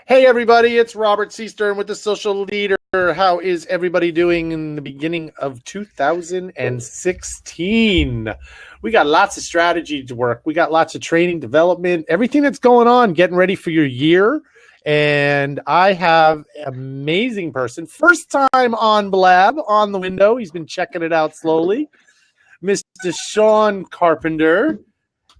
Hey everybody, it's Robert C. Stern with the Social Leader. How is everybody doing in the beginning of 2016? We got lots of strategy to work. We got lots of training, development, everything that's going on, getting ready for your year. And I have an amazing person. First time on Blab on the window. He's been checking it out slowly. Mr. Sean Carpenter.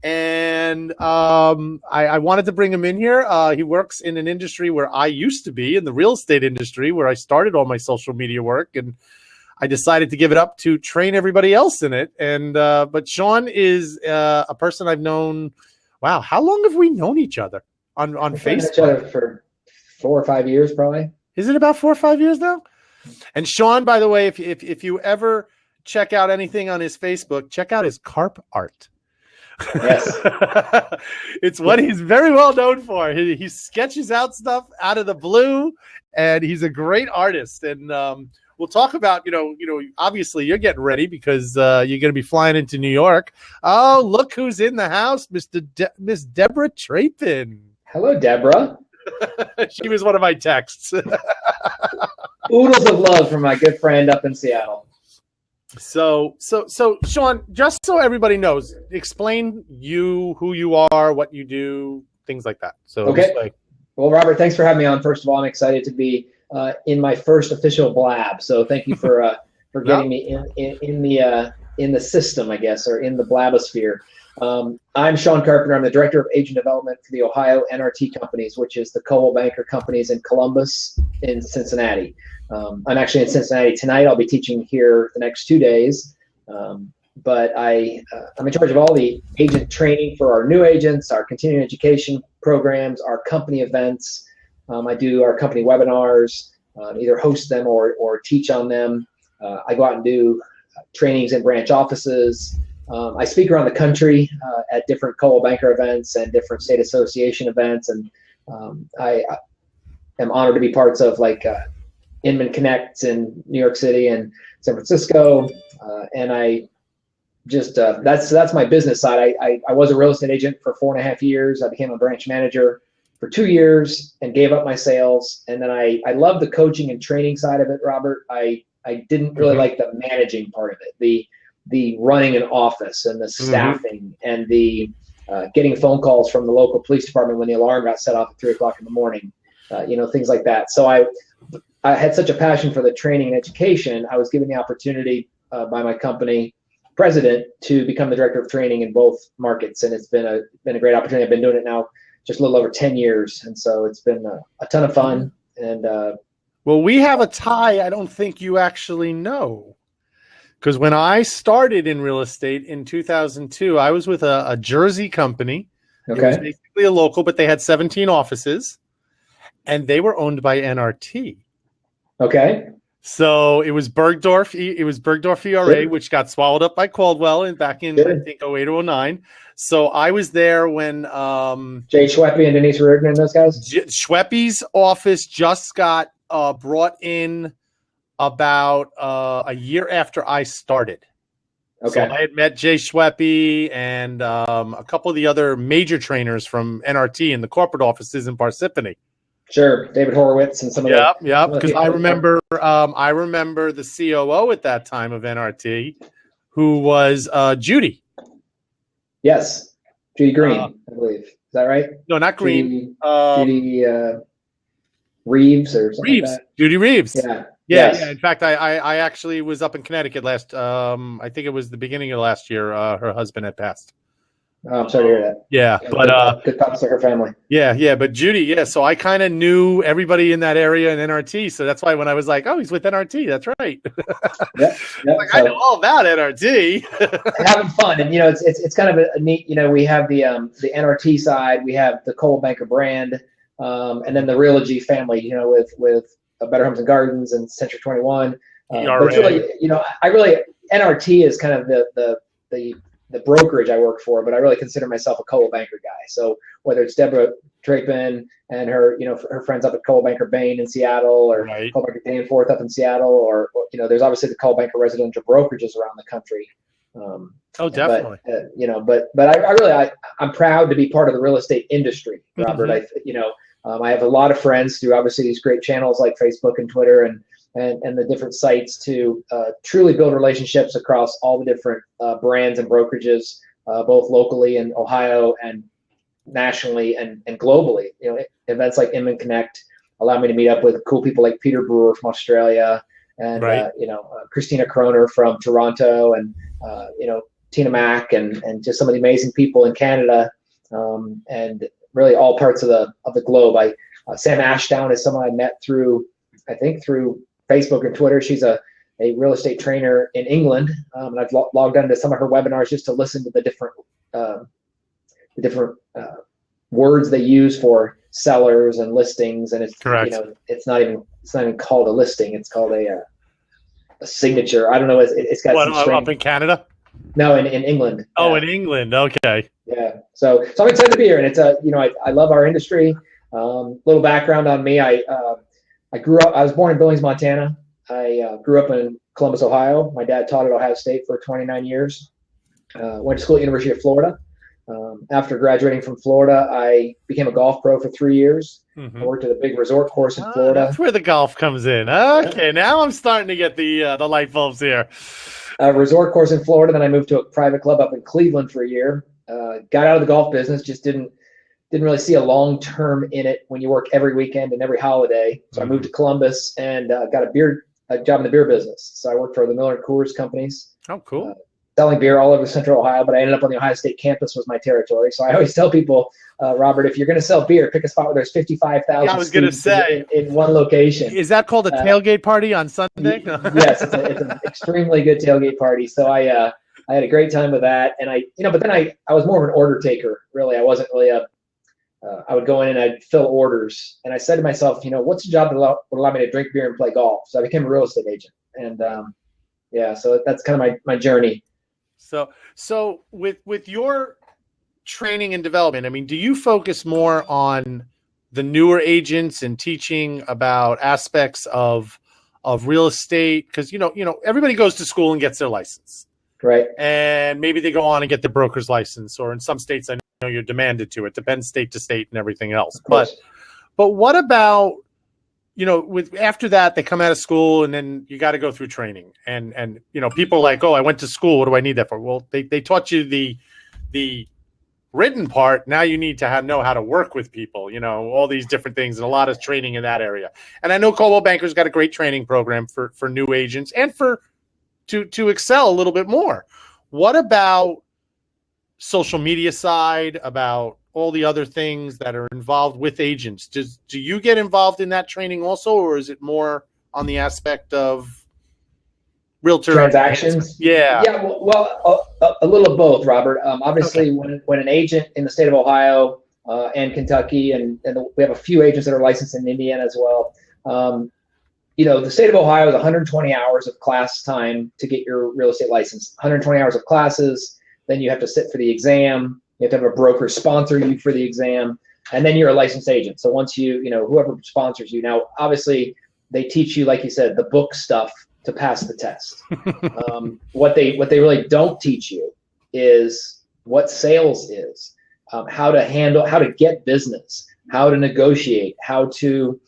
And I wanted to bring him in here. He works in an industry where I used to be, in the real estate industry, where I started all my social media work, and I decided to give it up to train everybody else in it. And but Sean is a person I've known. Wow, how long have we known each other on Facebook? Each other for 4 or 5 years, probably. Is it about 4 or 5 years now? And Sean, by the way, if you ever check out anything on his Facebook, check out his carp art. Yes. It's what he's very well known for. He sketches out stuff out of the blue, and he's a great artist. And we'll talk about, obviously you're getting ready because you're going to be flying into New York. Oh, look who's in the house, Miss Deborah Trapin. Hello, Deborah. She was one of my texts. Oodles of love from my good friend up in Seattle. So Sean, just so everybody knows, explain who you are, what you do, things like that. So okay. Well, Robert, thanks for having me on. First of all, I'm excited to be in my first official Blab. So thank you for getting me in the system, I guess, or in the Blabosphere. I'm Sean Carpenter. I'm the Director of Agent Development for the Ohio NRT companies, which is the Coldwell Banker companies in Columbus and Cincinnati. I'm actually in Cincinnati tonight. I'll be teaching here the next 2 days. But I'm in charge of all the agent training for our new agents, our continuing education programs, our company events. I do our company webinars, either host them or teach on them. I go out and do trainings in branch offices. I speak around the country at different Coldwell Banker events and different state association events. And I am honored to be parts of Inman Connects in New York City and San Francisco, and I just that's my business side. I was a real estate agent for 4.5 years. I became a branch manager for 2 years and gave up my sales. And then I love the coaching and training side of it, Robert. I didn't really like the managing part of it, the running an office and the staffing and the getting phone calls from the local police department when the alarm got set off at 3 o'clock in the morning, things like that. So I had such a passion for the training and education. I was given the opportunity by my company president to become the director of training in both markets, and it's been a great opportunity. I've been doing it now just a little over 10 years, and so it's been a ton of fun. And well, we have a tie I don't think you actually know, because when I started in real estate in 2002, I was with a Jersey company. Okay. It was basically a local, but they had 17 offices, and they were owned by NRT. Okay. So it was Bergdorf. It was Bergdorf ERA, which got swallowed up by Caldwell back in, I think, 08 or 09. So I was there when Jay Schweppe and Denise Reardon and those guys. Schweppe's office just got brought in about a year after I started. Okay. So I had met Jay Schweppe and a couple of the other major trainers from NRT in the corporate offices in Parsippany. Sure, David Horowitz and some of the. Yeah. Because I remember the COO at that time of NRT, who was Judy. Yes, Judy Green, I believe. Is that right? No, not Green. Judy Reeves or something Reeves. like that. Judy Reeves. Yeah. Yes. Yeah. In fact, I actually was up in Connecticut last. I think it was the beginning of last year. Her husband had passed. Oh, I'm sorry to hear that. Yeah, but good thoughts to her family. Yeah, but Judy, so I kind of knew everybody in that area in NRT, so that's why when I was like, "Oh, he's with NRT," that's right. Yep. I know all about NRT. Having fun, and it's kind of a neat. We have the NRT side, we have the Coldwell Banker brand, and then the Realogy family. With Better Homes and Gardens and Century 21. But it's really, NRT is kind of the brokerage I work for, but I really consider myself a Coldwell Banker guy. So whether it's Deborah Trapin and her friends up at Coldwell Banker Bain in Seattle, or Coldwell Banker Danforth up in Seattle, or there's obviously the Coldwell Banker residential brokerages around the country. Definitely. But I'm proud to be part of the real estate industry, Robert. I have a lot of friends through obviously these great channels like Facebook and Twitter and the different sites to truly build relationships across all the different brands and brokerages, both locally in Ohio and nationally and globally. Events like Inman Connect allow me to meet up with cool people like Peter Brewer from Australia and right. Christina Kroner from Toronto and Tina Mack and just some of the amazing people in Canada and really all parts of the globe. Sam Ashdown is someone I met through Facebook and Twitter. She's a real estate trainer in England, and I've logged onto some of her webinars just to listen to the different words they use for sellers and listings. And it's correct. It's not even called a listing. It's called a signature. I don't know. It's got some strange... up in Canada. No, in England. Oh, in England. Okay. Yeah. So I'm excited to be here, and it's I love our industry. Little background on me. I was born in Billings, Montana. I grew up in Columbus, Ohio. My dad taught at Ohio State for 29 years. Went to school at University of Florida. After graduating from Florida, I became a golf pro for 3 years. Mm-hmm. I worked at a big resort course in Florida. That's where the golf comes in. Okay, now I'm starting to get the light bulbs here. A resort course in Florida. Then I moved to a private club up in Cleveland for a year. Got out of the golf business. Just didn't really see a long term in it when you work every weekend and every holiday. So I moved to Columbus and got a job in the beer business. So I worked for the Miller & Coors companies. Oh, cool. Selling beer all over Central Ohio, but I ended up on the Ohio State campus was my territory. So I always tell people, Robert, if you're going to sell beer, pick a spot where there's 55,000 I was going to say in one location. Is that called a tailgate party on Sunday? Yes, it's an extremely good tailgate party. So I had a great time with that, and but then I was more of an order taker. Really, I wasn't really I would go in and I'd fill orders, and I said to myself, what's a job that would allow me to drink beer and play golf? So I became a real estate agent, and so that's kind of my journey. So with your training and development, I mean, do you focus more on the newer agents and teaching about aspects of real estate? Because everybody goes to school and gets their license, right? And maybe they go on and get the broker's license, or in some states, I know you're demanded to. It depends state to state and everything else. But what about after that they come out of school and then you got to go through training and people are like, oh, I went to school. What do I need that for? Well, they taught you the written part. Now you need to know how to work with people, all these different things, and a lot of training in that area. And I know Coldwell Banker's got a great training program for new agents and to excel a little bit more. What about social media side, about all the other things that are involved with agents? Do you get involved in that training also, or is it more on the aspect of realtor transactions? Yeah. Well, a little of both, Robert. Obviously, when an agent in the state of Ohio and Kentucky, and we have a few agents that are licensed in Indiana as well. The state of Ohio is 120 hours of class time to get your real estate license. 120 hours of classes. Then you have to sit for the exam. You have to have a broker sponsor you for the exam, and then you're a licensed agent. So once whoever sponsors you. Now, obviously, they teach you, like you said, the book stuff to pass the test. What they really don't teach you is what sales is, how to get business, how to negotiate, how to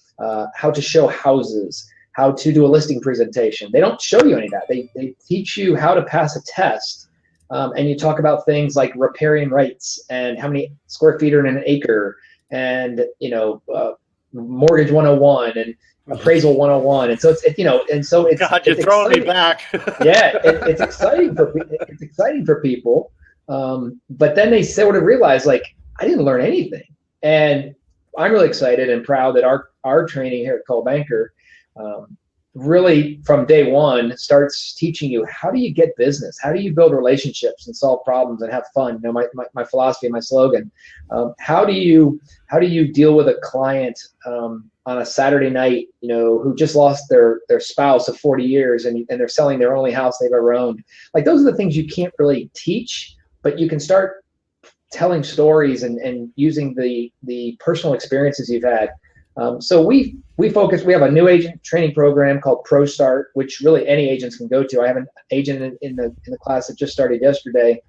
show houses, how to do a listing presentation. They don't show you any of that. They teach you how to pass a test. And you talk about things like riparian rights and how many square feet are in an acre, and mortgage 101 and appraisal 101. And so it's God, you're throwing me back. Yeah, it's exciting for people. But then they sort of realize, like, I didn't learn anything. And I'm really excited and proud that our training here at Coldwell Banker really from day one starts teaching you, how do you get business? How do you build relationships and solve problems and have fun? My philosophy, my slogan. How do you deal with a client on a Saturday night, who just lost their spouse of 40 years and they're selling their only house they've ever owned? Like, those are the things you can't really teach, but you can start telling stories and using the personal experiences you've had. So we focus. We have a new agent training program called Pro Start, which really any agents can go to. I have an agent in the class that just started yesterday.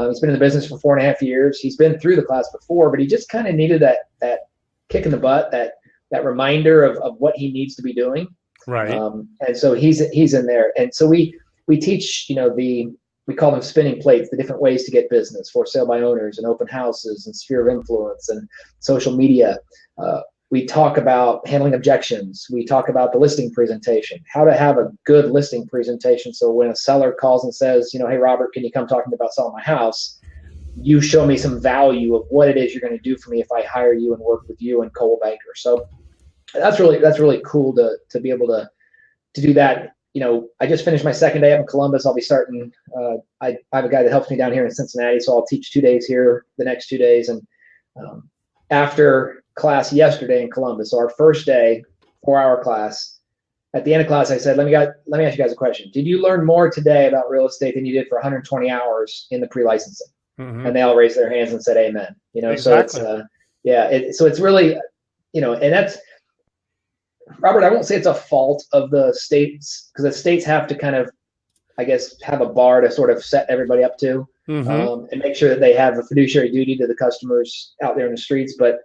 He's been in the business for 4.5 years. He's been through the class before, but he just kind of needed that kick in the butt, that reminder of what he needs to be doing. Right. And so he's in there. And so we teach, we call them spinning plates, the different ways to get business, for sale by owners and open houses and sphere of influence and social media. We talk about handling objections. We talk about the listing presentation, how to have a good listing presentation. So when a seller calls and says, hey, Robert, can you come talk to me about selling my house? You show me some value of what it is you're going to do for me if I hire you and work with you and Coldwell Banker. So that's really cool to be able to do that. I just finished my second day up in Columbus. I'll be starting. I have a guy that helps me down here in Cincinnati, so I'll teach 2 days here the next 2 days. And after class yesterday in Columbus, so our first day, 4-hour class, at the end of class, I said, let me ask you guys a question. Did you learn more today about real estate than you did for 120 hours in the pre-licensing? Mm-hmm. And they all raised their hands and said, amen. Exactly. So it's, so it's really, and that's, Robert, I won't say it's a fault of the states, because the states have to kind of, I guess, have a bar to sort of set everybody up to, and make sure that they have a fiduciary duty to the customers out there in the streets. But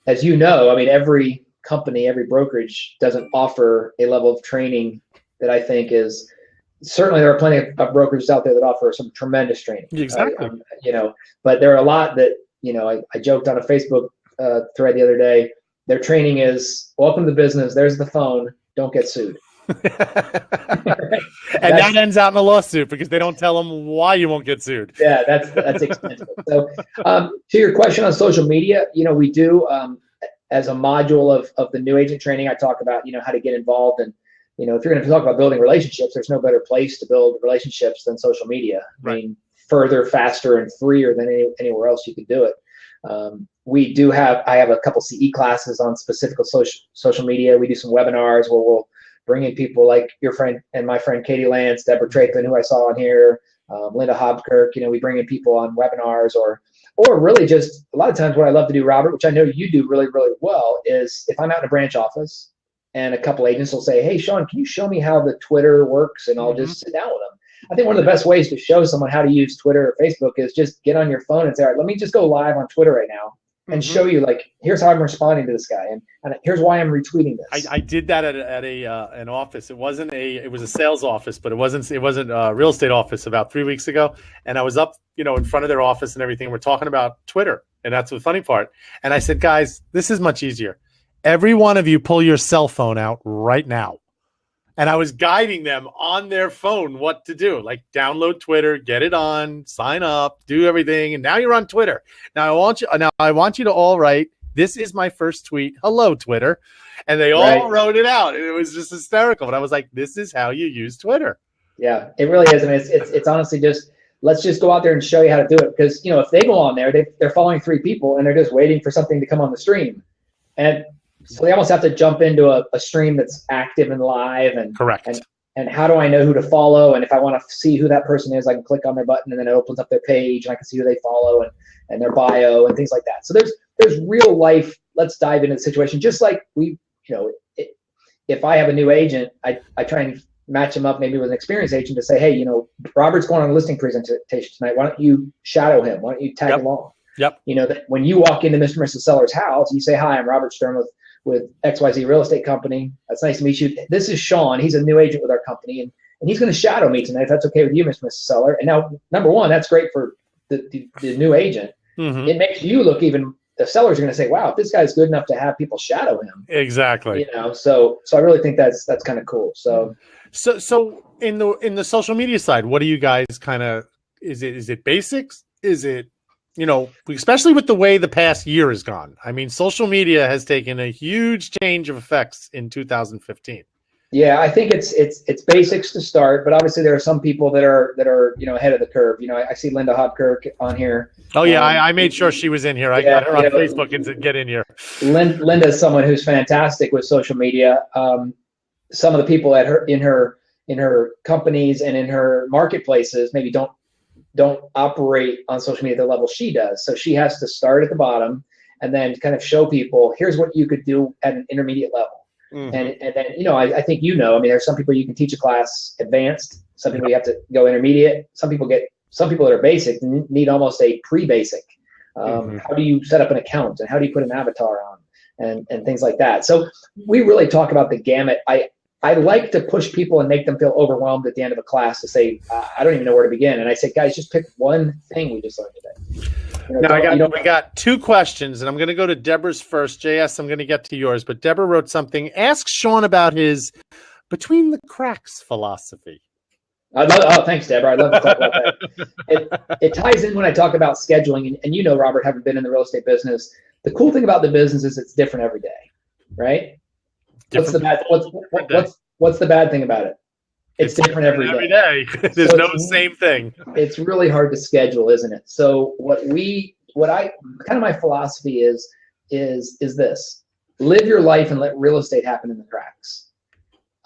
as you know, I mean, every company, every brokerage doesn't offer a level of training that I think is, certainly there are plenty of brokerages out there that offer some tremendous training. Exactly. But there are a lot that, I joked on a Facebook thread the other day. Their training is, welcome to business. There's the phone. Don't get sued. And that ends out in a lawsuit because they don't tell them why you won't get sued. Yeah, that's expensive. So to your question on social media, we do, as a module of the new agent training, I talk about, how to get involved. And, if you're going to talk about building relationships, there's no better place to build relationships than social media. Right. I mean, further, faster, and freer than anywhere else you could do it. I have a couple CE classes on specific social media. We do some webinars where we'll bring in people like your friend and my friend Katie Lance, Deborah Trapen, who I saw on here, Linda Hobkirk. We bring in people on webinars, or really just a lot of times what I love to do, Robert, which I know you do really, really well, is if I'm out in a branch office and a couple agents will say, hey, Sean, can you show me how the Twitter works? And I'll just sit down with them. I think one of the best ways to show someone how to use Twitter or Facebook is just get on your phone and say, all right, let me just go live on Twitter right now and show you, like, here's how I'm responding to this guy, and here's why I'm retweeting this. I did that at an office. It was a sales office, but it wasn't a real estate office about 3 weeks ago. And I was up, in front of their office and everything. We're talking about Twitter, and that's the funny part. And I said, guys, this is much easier. Every one of you pull your cell phone out right now. And I was guiding them on their phone what to do, like download Twitter, get it on, sign up, do everything. And now you're on Twitter. Now I want you to all write, this is my first tweet. Hello, Twitter. And they all wrote it out. And it was just hysterical. But I was like, this is how you use Twitter. Yeah, it really is. I mean, it's honestly just, let's just go out there and show you how to do it. Because, if they go on there, they're following 3 people and they're just waiting for something to come on the stream. And so they almost have to jump into a stream that's active and live. And correct. And how do I know who to follow? And if I want to see who that person is, I can click on their button and then it opens up their page and I can see who they follow and their bio and things like that. So there's real life. Let's dive into the situation. Just like if I have a new agent, I try and match him up maybe with an experienced agent to say, hey, Robert's going on a listing presentation tonight. Why don't you shadow him? Why don't you tag along? Yep. That when you walk into Mr. and Mrs. Seller's house, you say, hi, I'm Robert Stern with XYZ Real Estate Company. That's nice to meet you. This is Sean. He's a new agent with our company, and he's going to shadow me tonight, if that's okay with you, Mr. and Mrs. Seller. And now, number one, that's great for the new agent. Mm-hmm. It makes you look even, the sellers are going to say, wow, if this guy's good enough to have people shadow him. Exactly. So I really think that's kind of cool. So in the social media side, what do you guys kind of, is it basics? Is it, especially with the way the past year has gone. I mean, social media has taken a huge change of effects in 2015. Yeah, I think it's basics to start, but obviously there are some people that are ahead of the curve. I see Linda Hobkirk on here. Oh yeah, I made sure she was in here. I got her on Facebook and said, get in here. Linda is someone who's fantastic with social media. Some of the people in her companies and in her marketplaces maybe don't operate on social media at the level she does. So she has to start at the bottom and then kind of show people, here's what you could do at an intermediate level. Mm-hmm. And then, I think, there's some people you can teach a class advanced. Some people you have to go intermediate. Some people that are basic need almost a pre-basic How do you set up an account, and how do you put an avatar on, and things like that. So we really talk about the gamut. I like to push people and make them feel overwhelmed at the end of a class to say, I don't even know where to begin. And I say, guys, just pick one thing we just learned today. Now, we got 2 questions, and I'm going to go to Deborah's first. JS, I'm going to get to yours. But Deborah wrote something. Ask Sean about his between the cracks philosophy. Thanks, Deborah. I love to talk about that. It ties in when I talk about scheduling. And Robert, having been in the real estate business, the cool thing about the business is it's different every day, right? What's the bad thing about it? It's different every day. There's no same thing. It's really hard to schedule, isn't it? So my philosophy is this: live your life and let real estate happen in the cracks.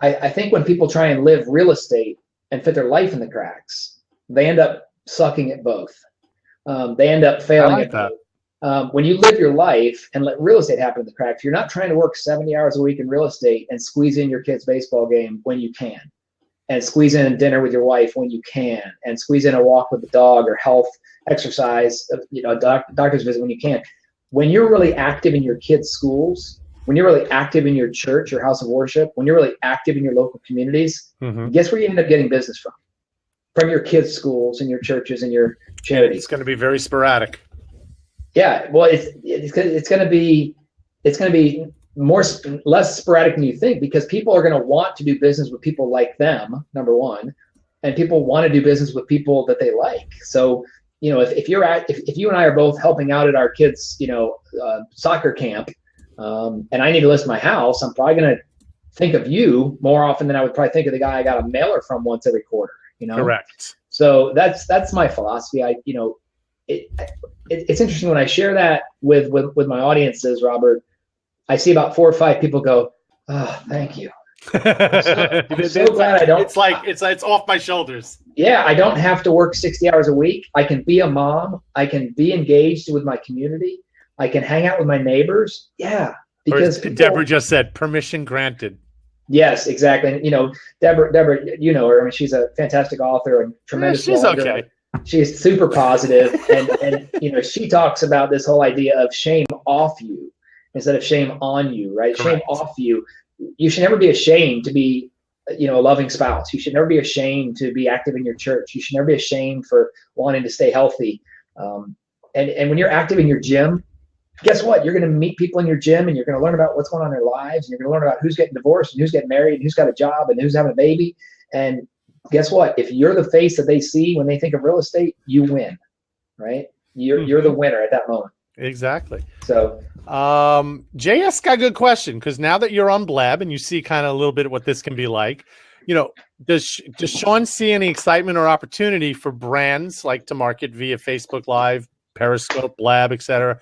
I think when people try and live real estate and fit their life in the cracks, they end up sucking at both. They end up failing at both. When you live your life and let real estate happen in the cracks, you're not trying to work 70 hours a week in real estate and squeeze in your kid's baseball game when you can, and squeeze in dinner with your wife when you can, and squeeze in a walk with the dog or health exercise, doctor's visit when you can. When you're really active in your kids' schools, when you're really active in your church, your house of worship, when you're really active in your local communities, guess where you end up getting business from? From your kids' schools and your churches and your charities. It's going to be very sporadic. Yeah, well, it's going to be less sporadic than you think, because people are going to want to do business with people like them, number one, and people want to do business with people that they like. So, if you and I are both helping out at our kids, soccer camp, and I need to list my house, I'm probably going to think of you more often than I would probably think of the guy I got a mailer from once every quarter. Correct. So that's my philosophy. It's interesting when I share that with my audiences, Robert. I see about 4 or 5 people go, "Oh, thank you." I'm so glad I don't. It's off my shoulders. Yeah, I don't have to work 60 hours a week. I can be a mom. I can be engaged with my community. I can hang out with my neighbors. Yeah, because Deborah just said, permission granted. Yes, exactly. And, Deborah, her. I mean, she's a fantastic author and tremendous. She's blogger. okay. She's super positive, and she talks about this whole idea of shame off you instead of shame on you, right? Correct. Shame off you. You should never be ashamed to be, a loving spouse. You should never be ashamed to be active in your church. You should never be ashamed for wanting to stay healthy. And when you're active in your gym, guess what? You're going to meet people in your gym, and you're going to learn about what's going on in their lives, and you're going to learn about who's getting divorced and who's getting married and who's got a job and who's having a baby. And guess what? If you're the face that they see when they think of real estate, you win, right? You're the winner at that moment. Exactly. So, JS got a good question, because now that you're on Blab and you see kind of a little bit of what this can be like, does Sean see any excitement or opportunity for brands like to market via Facebook Live, Periscope, Blab, etc.?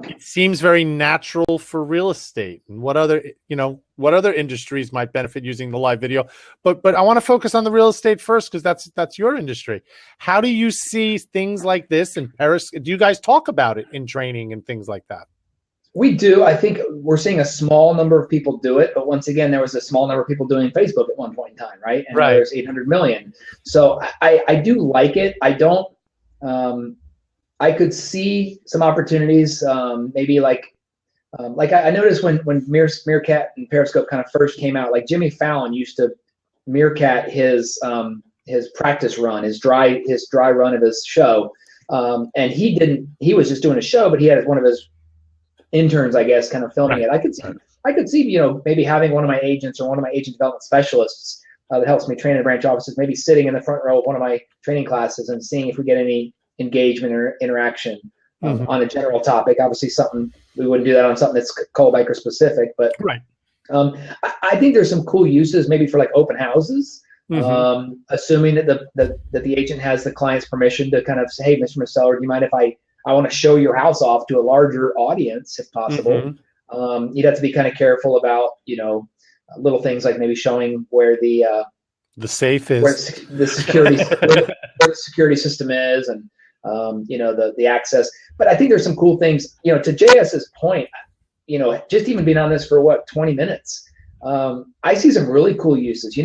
It seems very natural for real estate. And what other industries might benefit using the live video? But I want to focus on the real estate first, because that's your industry. How do you see things like this in Periscope? Do you guys talk about it in training and things like that? We do. I think we're seeing a small number of people do it, but once again, there was a small number of people doing Facebook at one point in time, right? And there's 800 million. So I do like it. I don't. I could see some opportunities, maybe like I noticed when Meerkat and Periscope kind of first came out, like Jimmy Fallon used to Meerkat his practice run, his dry run of his show, and he was just doing a show, but he had one of his interns, I guess, kind of filming it. I could see maybe having one of my agents or one of my agent development specialists that helps me train in branch offices, maybe sitting in the front row of one of my training classes and seeing if we get any engagement or interaction on a general topic. Obviously, we wouldn't do that on something that's Cold Biker specific, but I think there's some cool uses maybe for like open houses, assuming that the agent has the client's permission to kind of say, hey, Mr. Seller, do you mind if I want to show your house off to a larger audience if possible? You'd have to be kind of careful about little things like maybe showing where the safe is, where the security system is, and the access. But I think there's some cool things, to JS's point, just even being on this for 20 minutes, I see some really cool uses,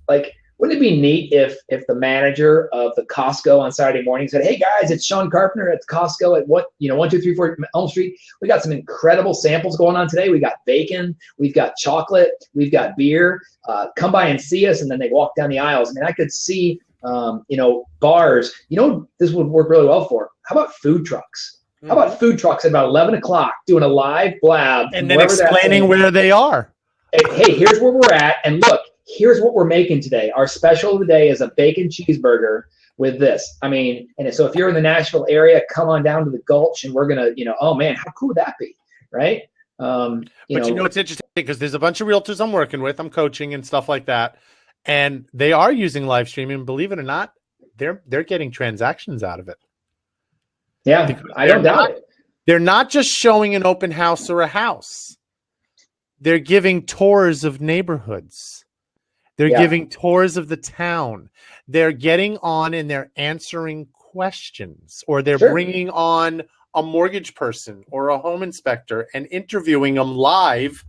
like Wouldn't it be neat if the manager of the Costco on Saturday morning said, "Hey guys, it's Sean Carpenter at Costco at 1234 Elm Street. We got some incredible samples going on today. We got bacon, we've got chocolate, we've got beer. Come by and see us." And then they walk down the aisles. I mean, I could see bars. This would work really well for. How about food trucks? How about food trucks at about 11 o'clock doing a live blab and then explaining where they are? Hey, here's where we're at, and look. Here's what we're making today. Our special of the day is a bacon cheeseburger with this. I mean, and so if you're in the Nashville area, come on down to the Gulch, and we're gonna, oh man, how cool would that be, right? But it's interesting because there's a bunch of realtors I'm working with, I'm coaching and stuff like that, and they are using live streaming. Believe it or not, they're getting transactions out of it. Yeah, I don't doubt it. They're not just showing an open house or a house. They're giving tours of neighborhoods. They're giving tours of the town. They're getting on and they're answering questions, or they're bringing on a mortgage person or a home inspector and interviewing them live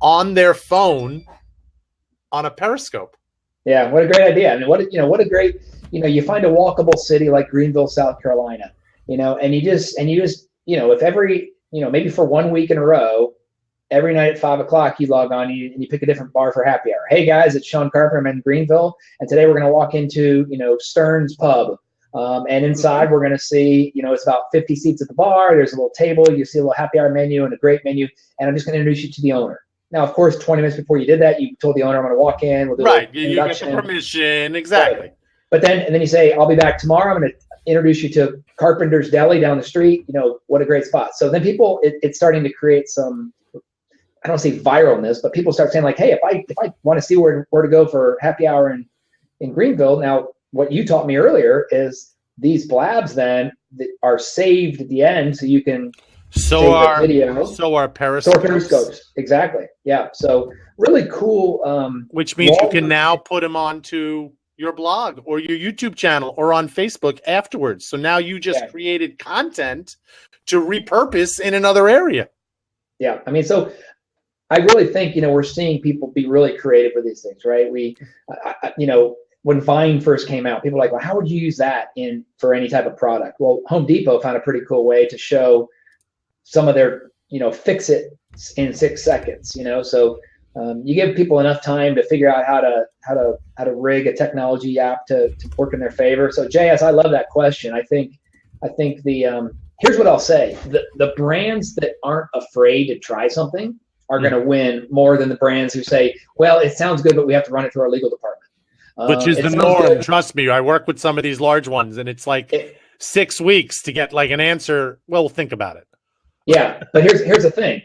on their phone on a Periscope. Yeah, what a great idea. I mean, what a great, you find a walkable city like Greenville, South Carolina, and you just, if every, maybe for 1 week in a row, every night at 5 o'clock, you log on and you pick a different bar for happy hour. Hey guys, it's Sean Carpenter. I'm in Greenville, and today we're going to walk into Stern's Pub, and inside we're going to see it's about 50 seats at the bar. There's a little table. You see a little happy hour menu and a great menu, and I'm just going to introduce you to the owner. Now, of course, 20 minutes before you did that, you told the owner I'm going to walk in. We'll do you get the permission, exactly. Right. But then you say, I'll be back tomorrow. I'm going to introduce you to Carpenter's Deli down the street. What a great spot. So then people, it's starting to create some. I don't say viralness, but people start saying like, hey, if I want to see where to go for happy hour in Greenville. Now, what you taught me earlier is these blabs then are saved at the end, so you can save the video. So are periscopes. Exactly. Yeah. So really cool. Which means you can now put them onto your blog or your YouTube channel or on Facebook afterwards. So now you just created content to repurpose in another area. Yeah. I mean, so I really think, we're seeing people be really creative with these things, right? When Vine first came out, people were like, well, how would you use that for any type of product? Well, Home Depot found a pretty cool way to show some of their, fix it in 6 seconds, So you give people enough time to figure out how to rig a technology app to work in their favor. So JS, I love that question. I think here's what I'll say. The brands that aren't afraid to try something are going to win more than the brands who say, well, it sounds good, but we have to run it through our legal department. Which is the norm. Trust me. I work with some of these large ones, and it's like 6 weeks to get like an answer. Well, think about it. Yeah. But here's the thing.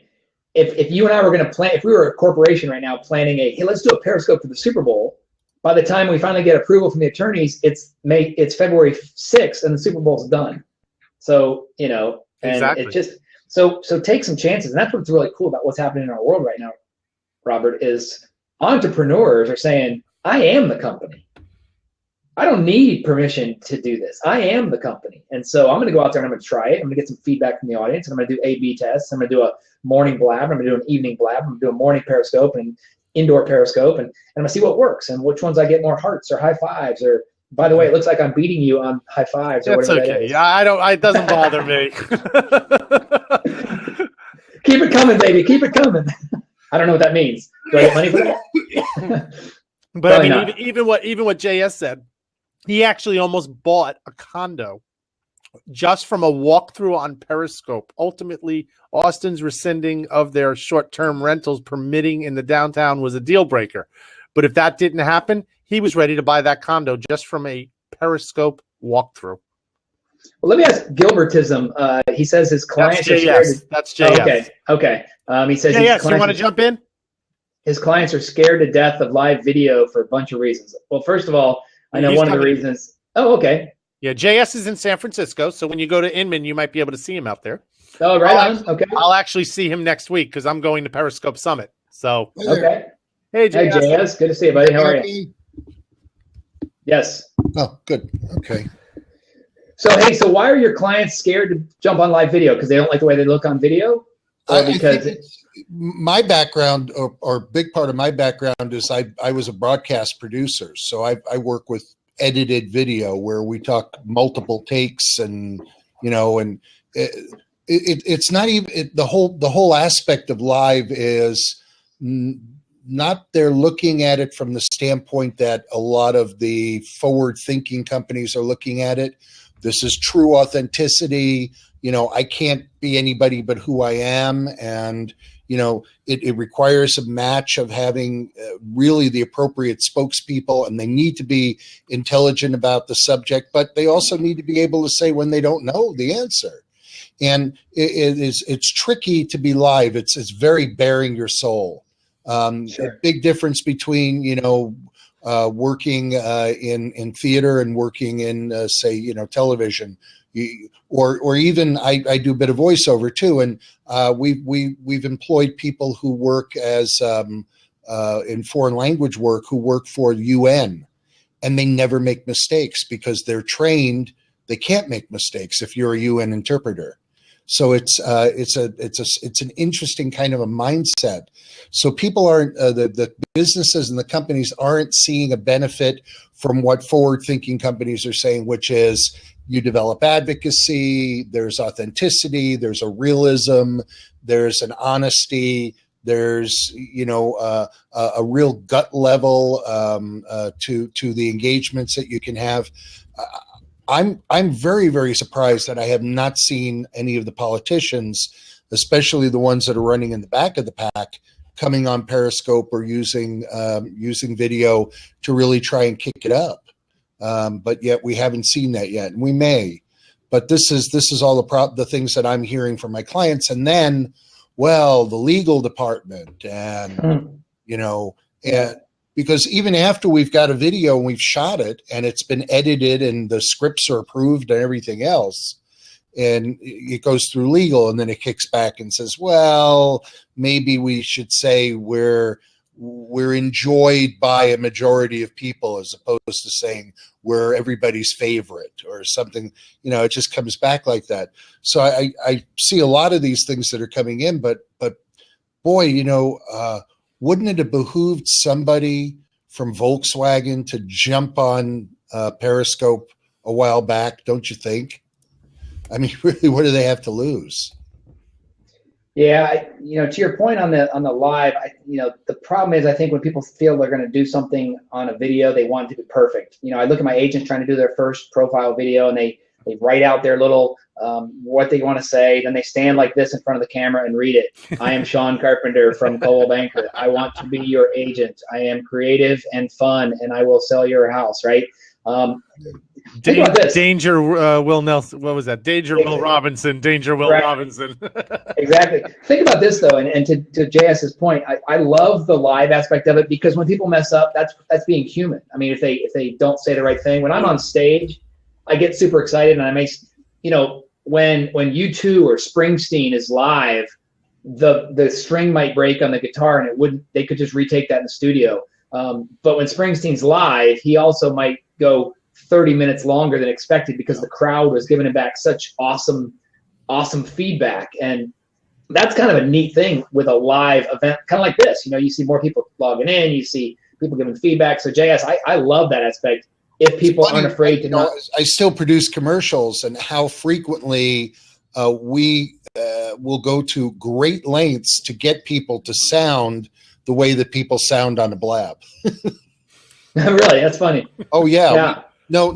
If you and I were going to plan, if we were a corporation right now planning hey, let's do a Periscope for the Super Bowl, by the time we finally get approval from the attorneys, it's February 6th and the Super Bowl's done. So, and exactly. it just, So take some chances. And that's what's really cool about what's happening in our world right now, Robert, is entrepreneurs are saying, I am the company. I don't need permission to do this. I am the company. And so I'm going to go out there and I'm going to try it. I'm going to get some feedback from the audience. And I'm going to do A/B tests. I'm going to do a morning blab. I'm going to do an evening blab. I'm going to do a morning Periscope and indoor Periscope. And I'm going to see what works and which ones I get more hearts or high fives or, by the way, it looks like I'm beating you on high fives or whatever that is. Yeah, it doesn't bother me. Keep it coming, baby. Keep it coming. I don't know what that means. Do I get money for that? But I mean, even what JS said, he actually almost bought a condo just from a walkthrough on Periscope. Ultimately, Austin's rescinding of their short-term rentals permitting in the downtown was a deal breaker. But if that didn't happen, he was ready to buy that condo just from a Periscope walkthrough. Well, let me ask Gilbertism. He says his clients That's JS. That's JS. Okay. He says JS, you want to jump in? His clients are scared to death of live video for a bunch of reasons. Well, first of all, I know one of the reasons. Oh, okay. Yeah, JS is in San Francisco, so when you go to Inman, you might be able to see him out there. Oh, right on. Okay. I'll actually see him next week because I'm going to Periscope Summit. So okay. Hey, JS. Hey, JS. Good to see you, buddy. How are you? Yes. Oh, good. Okay. So, hey, why are your clients scared to jump on live video? Because they don't like the way they look on video? or I because think my background, or a big part of my background, is I was a broadcast producer. So I work with edited video where we talk multiple takes, and and it's not even the whole aspect of live is not, they're looking at it from the standpoint that a lot of the forward thinking companies are looking at it. This is true authenticity. I can't be anybody but who I am. And, it requires a match of having really the appropriate spokespeople, and they need to be intelligent about the subject, but they also need to be able to say when they don't know the answer. And it's tricky to be live. It's very bearing your soul. Sure. A big difference between, working in theater and working in, say, television. Or even I do a bit of voiceover too, and we've employed people who work as in foreign language work, who work for UN, and they never make mistakes because they're trained. They can't make mistakes if you're a UN interpreter. So it's an interesting kind of a mindset. So people aren't the businesses and the companies aren't seeing a benefit from what forward-thinking companies are saying, which is you develop advocacy, there's authenticity, there's a realism, there's an honesty, there's a real gut level to the engagements that you can have. I'm very, very surprised that I have not seen any of the politicians, especially the ones that are running in the back of the pack, coming on Periscope or using video to really try and kick it up. But yet we haven't seen that yet, and we may. But this is all the things that I'm hearing from my clients, and then, the legal department, and and. Because even after we've got a video and we've shot it and it's been edited and the scripts are approved and everything else, and it goes through legal, and then it kicks back and says, well, maybe we should say we're enjoyed by a majority of people, as opposed to saying we're everybody's favorite or something. It just comes back like that. So I see a lot of these things that are coming in, but boy, wouldn't it have behooved somebody from Volkswagen to jump on Periscope a while back, don't you think? I mean, really, what do they have to lose? Yeah, to your point on the live, the problem is, I think when people feel they're going to do something on a video, they want it to be perfect. I look at my agents trying to do their first profile video, and they write out their little what they want to say. Then they stand like this in front of the camera and read it. I am Sean Carpenter from Coldwell Banker. I want to be your agent. I am creative and fun, and I will sell your house, right? Danger Will Nelson. What was that? Danger Will Robinson. Danger Will Robinson. Exactly. Think about this though, and to JS's point, I love the live aspect of it, because when people mess up, that's being human. I mean, if they don't say the right thing, when I'm on stage, I get super excited, and I may, when U2 or Springsteen is live, the string might break on the guitar, and they could just retake that in the studio. But when Springsteen's live, he also might go 30 minutes longer than expected, because the crowd was giving him back such awesome feedback. And that's kind of a neat thing with a live event, kind of like this. You see more people logging in, you see people giving feedback. So JS, I love that aspect. If people aren't afraid to not. I still produce commercials, and how frequently we will go to great lengths to get people to sound the way that people sound on a blab. Really? That's funny. Oh, yeah. No,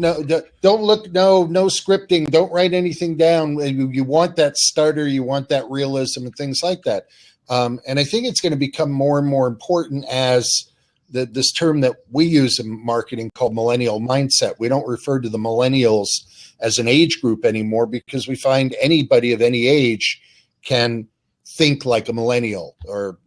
don't look, no scripting. Don't write anything down. You want that stutter, you want that realism and things like that. And I think it's going to become more and more important as this term that we use in marketing called millennial mindset. We don't refer to the millennials as an age group anymore, because we find anybody of any age can think like a millennial, or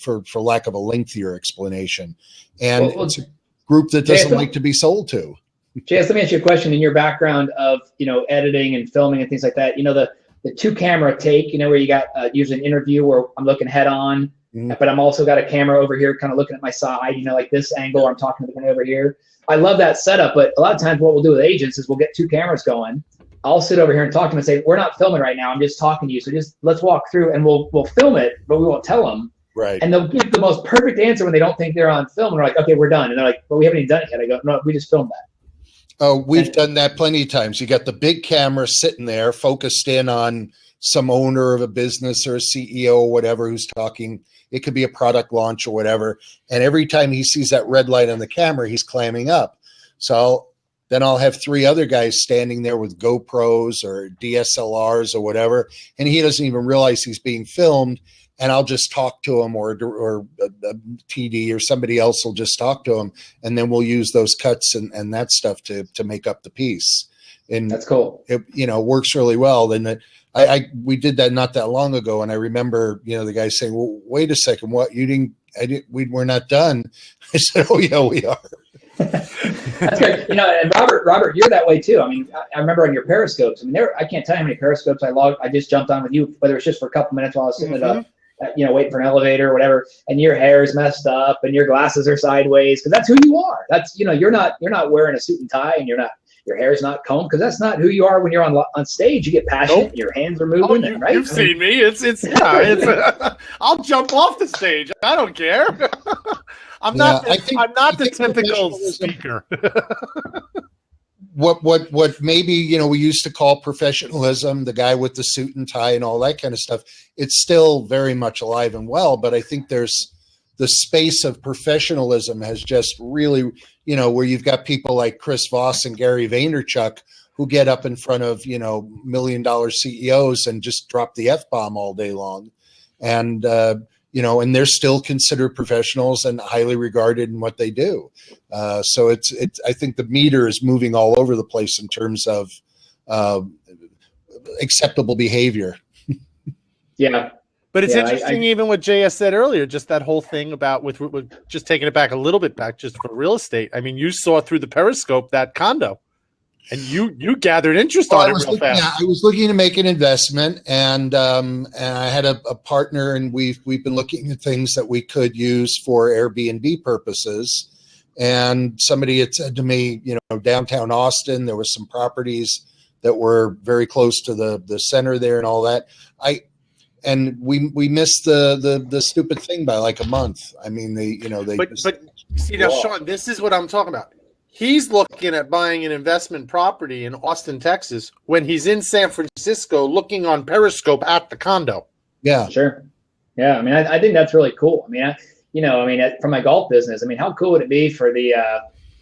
for lack of a lengthier explanation. And it's a group that doesn't like to be sold to. JS, let me ask you a question. In your background of editing and filming and things like that, the 2-camera take, where you got usually an interview where I'm looking head on, but I'm also got a camera over here kind of looking at my side, like this angle where I'm talking to the guy over here. I love that setup, but a lot of times what we'll do with agents is we'll get 2 cameras going, I'll sit over here and talk to them and say, we're not filming right now. I'm just talking to you. So just let's walk through and we'll film it, but we won't tell them. Right. And they'll give the most perfect answer when they don't think they're on film. And we're like, okay, we're done. And they're like, well, we haven't even done it yet. I go, no, we just filmed that. Oh, we've done that plenty of times. You got the big camera sitting there focused in on some owner of a business or a CEO or whatever who's talking. It could be a product launch or whatever. And every time he sees that red light on the camera, he's clamming up. So then I'll have 3 other guys standing there with GoPros or DSLRs or whatever, and he doesn't even realize he's being filmed. And I'll just talk to him, or a TD or somebody else will just talk to him, and then we'll use those cuts and that stuff to make up the piece. And that's cool. It works really well. Then we did that not that long ago, and I remember the guy saying, "Well, wait a second, what we're not done." I said, "Oh yeah, we are." That's great. And Robert, you're that way too. I mean, I remember on your periscopes. I mean, I can't tell you how many periscopes I just jumped on with you, whether it's just for a couple minutes while I was sitting waiting for an elevator or whatever, and your hair is messed up and your glasses are sideways, because that's who you are. That's you're not wearing a suit and tie, and your hair's not combed, because that's not who you are when you're on stage. You get passionate, Nope. your hands are moving, right? You've seen me. It's I'll jump off the stage. I don't care. I'm not the typical speaker. What maybe we used to call professionalism, the guy with the suit and tie and all that kind of stuff, it's still very much alive and well, but I think there's the space of professionalism has just really, where you've got people like Chris Voss and Gary Vaynerchuk who get up in front of $1 million CEOs and just drop the F-bomb all day long, and and they're still considered professionals and highly regarded in what they do. So it's I think the meter is moving all over the place in terms of acceptable behavior. Yeah. But it's interesting, even what JS said earlier, just that whole thing about with just taking it back a little bit back, just for real estate. I mean, you saw through the periscope that condo, and you gathered interest on it real fast. I was looking to make an investment, and I had a partner, and we've been looking at things that we could use for Airbnb purposes. And somebody had said to me, downtown Austin, there was some properties that were very close to the center there and all that. And we missed the stupid thing by like a month. I mean, But see now, Sean, this is what I'm talking about. He's looking at buying an investment property in Austin, Texas, when he's in San Francisco looking on Periscope at the condo. Yeah, sure. Yeah, I mean, I think that's really cool. I mean, from my golf business, I mean, how cool would it be for the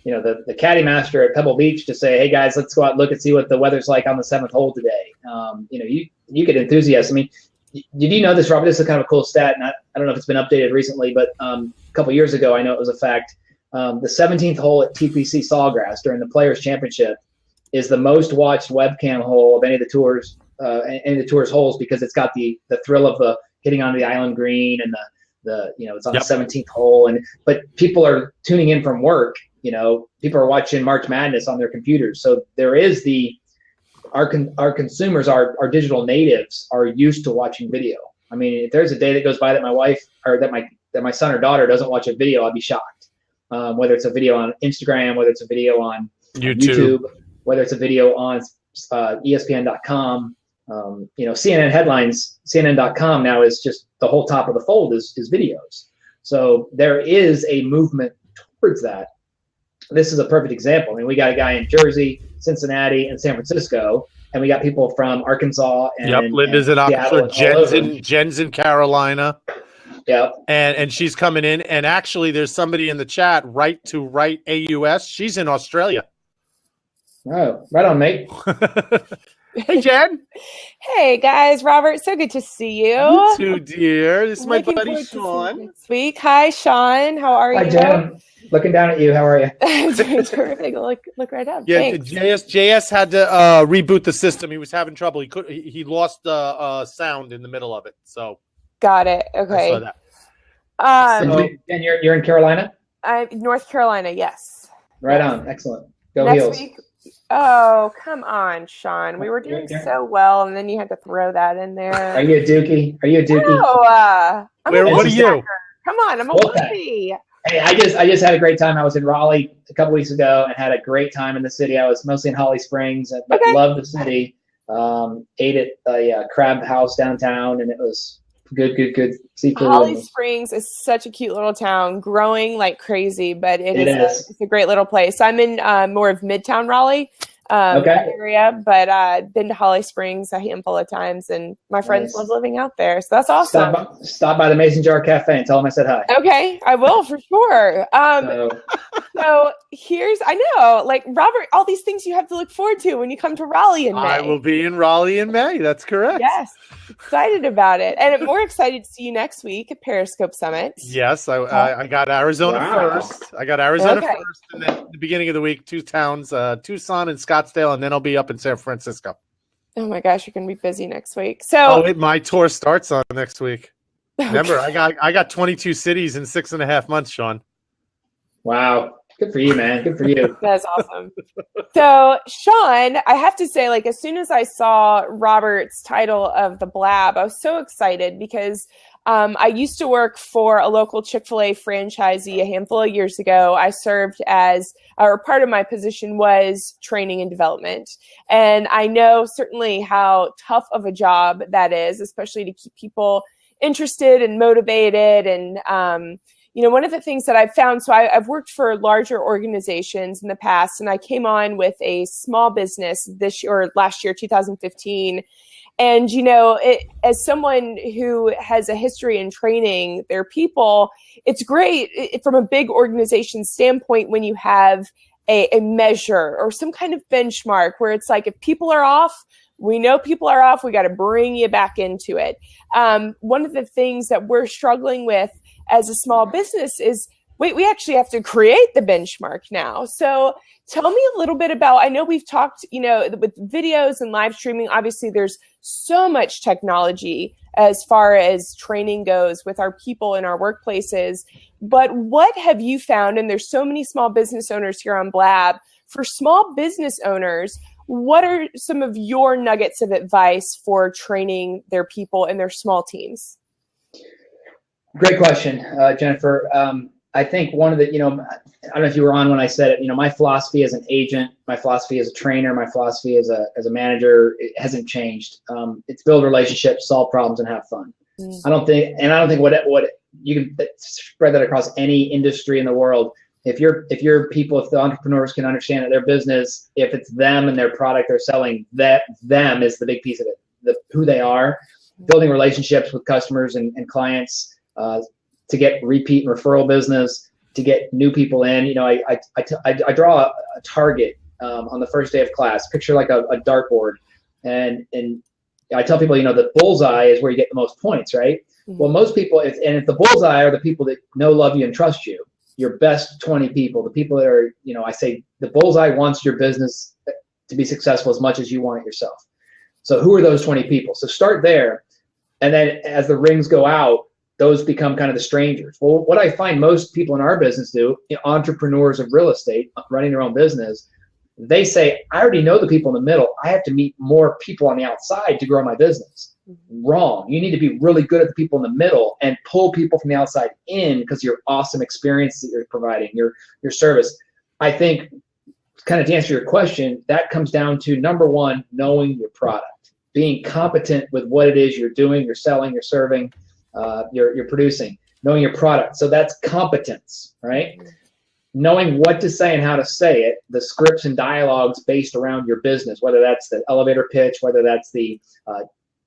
the caddy master at Pebble Beach to say, "Hey guys, let's go out and look and see what the weather's like on the 7th hole today." You get enthusiasm. I mean, did you know this, Robert? This is kind of a cool stat, and I don't know if it's been updated recently, but a couple years ago, I know it was a fact. The 17th hole at TPC Sawgrass during the Players Championship is the most watched webcam hole of any of the tour's holes, because it's got the thrill of the hitting onto the island green, and it's on the 17th hole, but people are tuning in from work. People are watching March Madness on their computers, so there is our consumers, our digital natives, are used to watching video. I mean, if there's a day that goes by that my wife or that my son or daughter doesn't watch a video, I'll be shocked. Whether it's a video on Instagram, whether it's a video on YouTube, whether it's a video on ESPN.com, CNN headlines, CNN.com now is just the whole top of the fold is videos. So there is a movement towards that. This is a perfect example. I mean, we got a guy in Jersey, Cincinnati, and San Francisco, and we got people from Arkansas and Linda's in Oxford, Jen's in Carolina. Yeah, and she's coming in, and actually, there's somebody in the chat, Right to Right AUS. She's in Australia. Oh, right on, mate. Hey, Jen. Hey, guys. Robert, so good to see you. You too, dear. This is my buddy Sean. Next week. Hi, Sean. How are you? Hi, Jen. Looking down at you. How are you? I'm doing terrific. Look right up. Yeah, Thanks. JS had to reboot the system. He was having trouble. He lost the sound in the middle of it. So. Got it. Okay. I saw that. And you're in Carolina? I'm North Carolina. Yes. Right on. Excellent. Go Next Heels. week. Oh, come on, Sean. We were doing so well, and then you had to throw that in there. Are you a Dookie? No. What are you? Come on, I'm a Wolfie. Hey, I just had a great time. I was in Raleigh a couple weeks ago and had a great time in the city. I was mostly in Holly Springs, but loved the city. Ate at a crab house downtown, and it was good seafood. Holly Springs is such a cute little town, growing like crazy, but it is. It's a great little place. I'm in more of Midtown Raleigh area, but been to Holly Springs a handful of times, and my friends love living out there, so that's awesome. Stop by the Mason Jar Cafe and tell them I said hi. Okay, I will for sure. So I know, like, Robert, all these things you have to look forward to when you come to Raleigh in May. I will be in Raleigh in May. That's correct. Yes, excited about it, and I'm more excited to see you next week at Periscope Summit. Yes, I got Arizona first. I got Arizona first, and then at the beginning of the week, 2 towns, Tucson and Scottsdale, and then I'll be up in San Francisco. Oh my gosh, you're going to be busy next week. So my tour starts on next week. Remember, I got 22 cities in 6.5 months, Sean. Wow. Good for you, man. Good for you. That's awesome. So, Sean, I have to say, like, as soon as I saw Robert's title of the Blab, I was so excited because I used to work for a local Chick-fil-A franchisee a handful of years ago. I served or part of my position was training and development. And I know certainly how tough of a job that is, especially to keep people interested and motivated. And, one of the things that I've found, so I've worked for larger organizations in the past, and I came on with a small business last year, 2015. And, as someone who has a history in training their people, it's great from a big organization standpoint when you have a measure or some kind of benchmark where it's like, if people are off, we know people are off, we got to bring you back into it. One of the things that we're struggling with as a small business is, we actually have to create the benchmark now. So tell me a little bit about, I know we've talked, with videos and live streaming, obviously there's so much technology as far as training goes with our people in our workplaces. But what have you found, and there's so many small business owners here on Blab, for small business owners, what are some of your nuggets of advice for training their people and their small teams? Great question, Jennifer. I think one of the, I don't know if you were on when I said it, my philosophy as an agent, my philosophy as a trainer, my philosophy as a manager, it hasn't changed. It's build relationships, solve problems, and have fun. I don't think what you can spread that across any industry in the world. If the entrepreneurs can understand that their business, if it's them and their product they're selling, that them is the big piece of it, who they are, building relationships with customers and clients, to get repeat and referral business, to get new people in. I draw a target on the first day of class, picture like a dartboard. And I tell people, the bullseye is where you get the most points, right? Mm-hmm. Well, most people, if the bullseye are the people that know, love you, and trust you, your best 20 people, the people that are, I say the bullseye wants your business to be successful as much as you want it yourself. So who are those 20 people? So start there. And then as the rings go out, those become kind of the strangers. Well, what I find most people in our business do, entrepreneurs of real estate, running their own business, they say, I already know the people in the middle. I have to meet more people on the outside to grow my business. Wrong. You need to be really good at the people in the middle and pull people from the outside in because your awesome experience that you're providing, your service. I think, kind of to answer your question, that comes down to, number one, knowing your product, being competent with what it is you're doing, you're selling, you're serving, you're producing, knowing your product. So that's competence, right? Knowing what to say and how to say it, the scripts and dialogues based around your business, whether that's the elevator pitch, whether that's the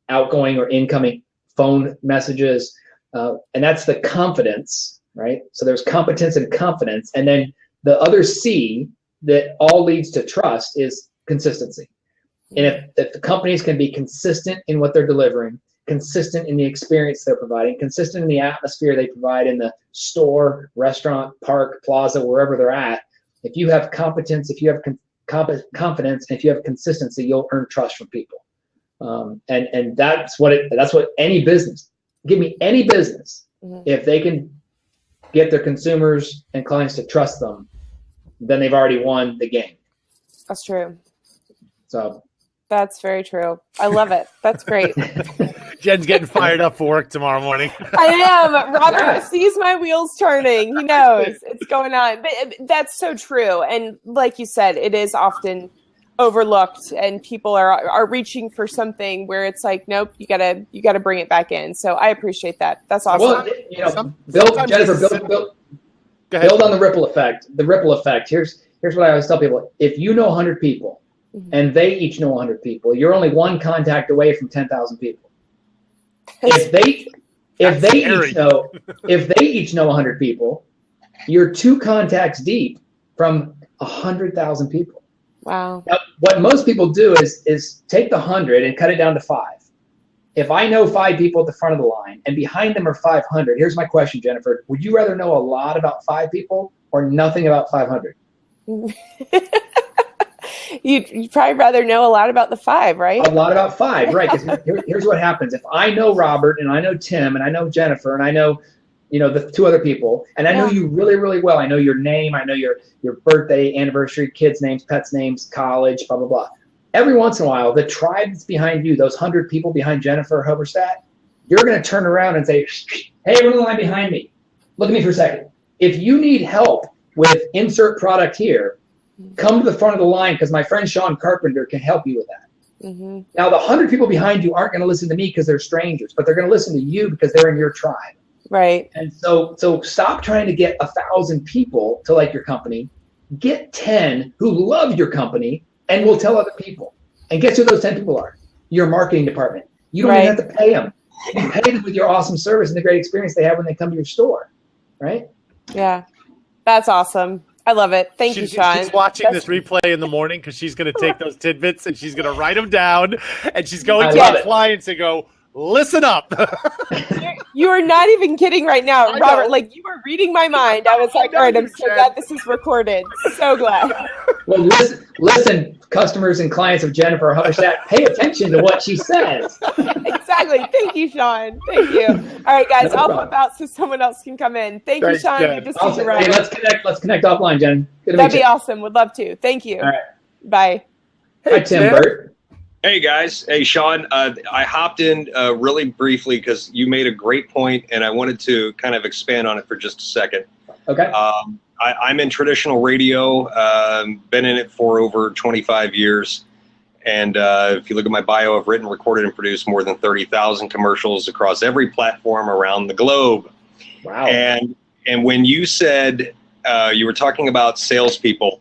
outgoing or incoming phone messages, and that's the confidence, right? So there's competence and confidence, and then the other C that all leads to trust is consistency. And if the companies can be consistent in what they're delivering, consistent in the experience they're providing, consistent in the atmosphere they provide in the store, restaurant, park, plaza, wherever they're at, if you have competence, if you have confidence, and if you have consistency, you'll earn trust from people. And that's what any business, give me any business, if they can get their consumers and clients to trust them, then they've already won the game. That's true. So That's very true. I love it. That's great. Jen's getting fired up for work tomorrow morning. I am. Robert sees my wheels turning. He knows it's going on. But that's so true. And like you said, it is often overlooked, and people are reaching for something where it's like, nope, you gotta bring it back in. So I appreciate that. That's awesome. Well, build on the ripple effect. The ripple effect. Here's what I always tell people: if you know 100 people, and they each know 100 people, you're only one contact away from 10,000 people. If they each know 100 people, you're 2 contacts deep from 100,000 people. Wow. Now, what most people do is take the 100 and cut it down to 5. If I know 5 people at the front of the line and behind them are 500, here's my question, Jennifer. Would you rather know a lot about 5 people or nothing about 500? You'd probably rather know a lot about the 5, right? A lot about 5, right? Because here's what happens. If I know Robert and I know Tim and I know Jennifer and I know, the 2 other people, and I know you really, really well. I know your name. I know your birthday, anniversary, kids' names, pets' names, college, blah, blah, blah. Every once in a while, the tribe that's behind you, those 100 people behind Jennifer Hoverstadt, you're going to turn around and say, hey, everyone in the line behind me, look at me for a second. If you need help with insert product here, come to the front of the line because my friend Sean Carpenter can help you with that. Mm-hmm. Now, the 100 people behind you aren't going to listen to me because they're strangers, but they're going to listen to you because they're in your tribe. Right. And so stop trying to get 1,000 people to like your company. Get 10 who love your company and will tell other people. And guess who those 10 people are? Your marketing department. You don't even have to pay them. You pay them with your awesome service and the great experience they have when they come to your store. Right? Yeah. That's awesome. I love it. Thank you, Sean. She's watching this replay in the morning because she's going to take those tidbits and she's going to write them down, and she's going to our clients and go, listen up. You are not even kidding right now, Robert. Like, you were reading my mind. I was like, all right, I'm so glad this is recorded. So glad. Well, listen, customers and clients of Jennifer Hoverstadt, pay attention to what she says. Exactly. Thank you, Sean. Thank you. All right, guys, I'll pop out so someone else can come in. Thank you, Sean. Good to see you, Robert. Hey, let's connect offline, Jen. That'd be awesome. Would love to. Thank you. All right. Bye. Hey, Tim Burt. Hey guys, hey Sean, I hopped in really briefly because you made a great point and I wanted to kind of expand on it for just a second. Okay. I'm in traditional radio, been in it for over 25 years. And if you look at my bio, I've written, recorded, and produced more than 30,000 commercials across every platform around the globe. Wow. And when you said, you were talking about salespeople,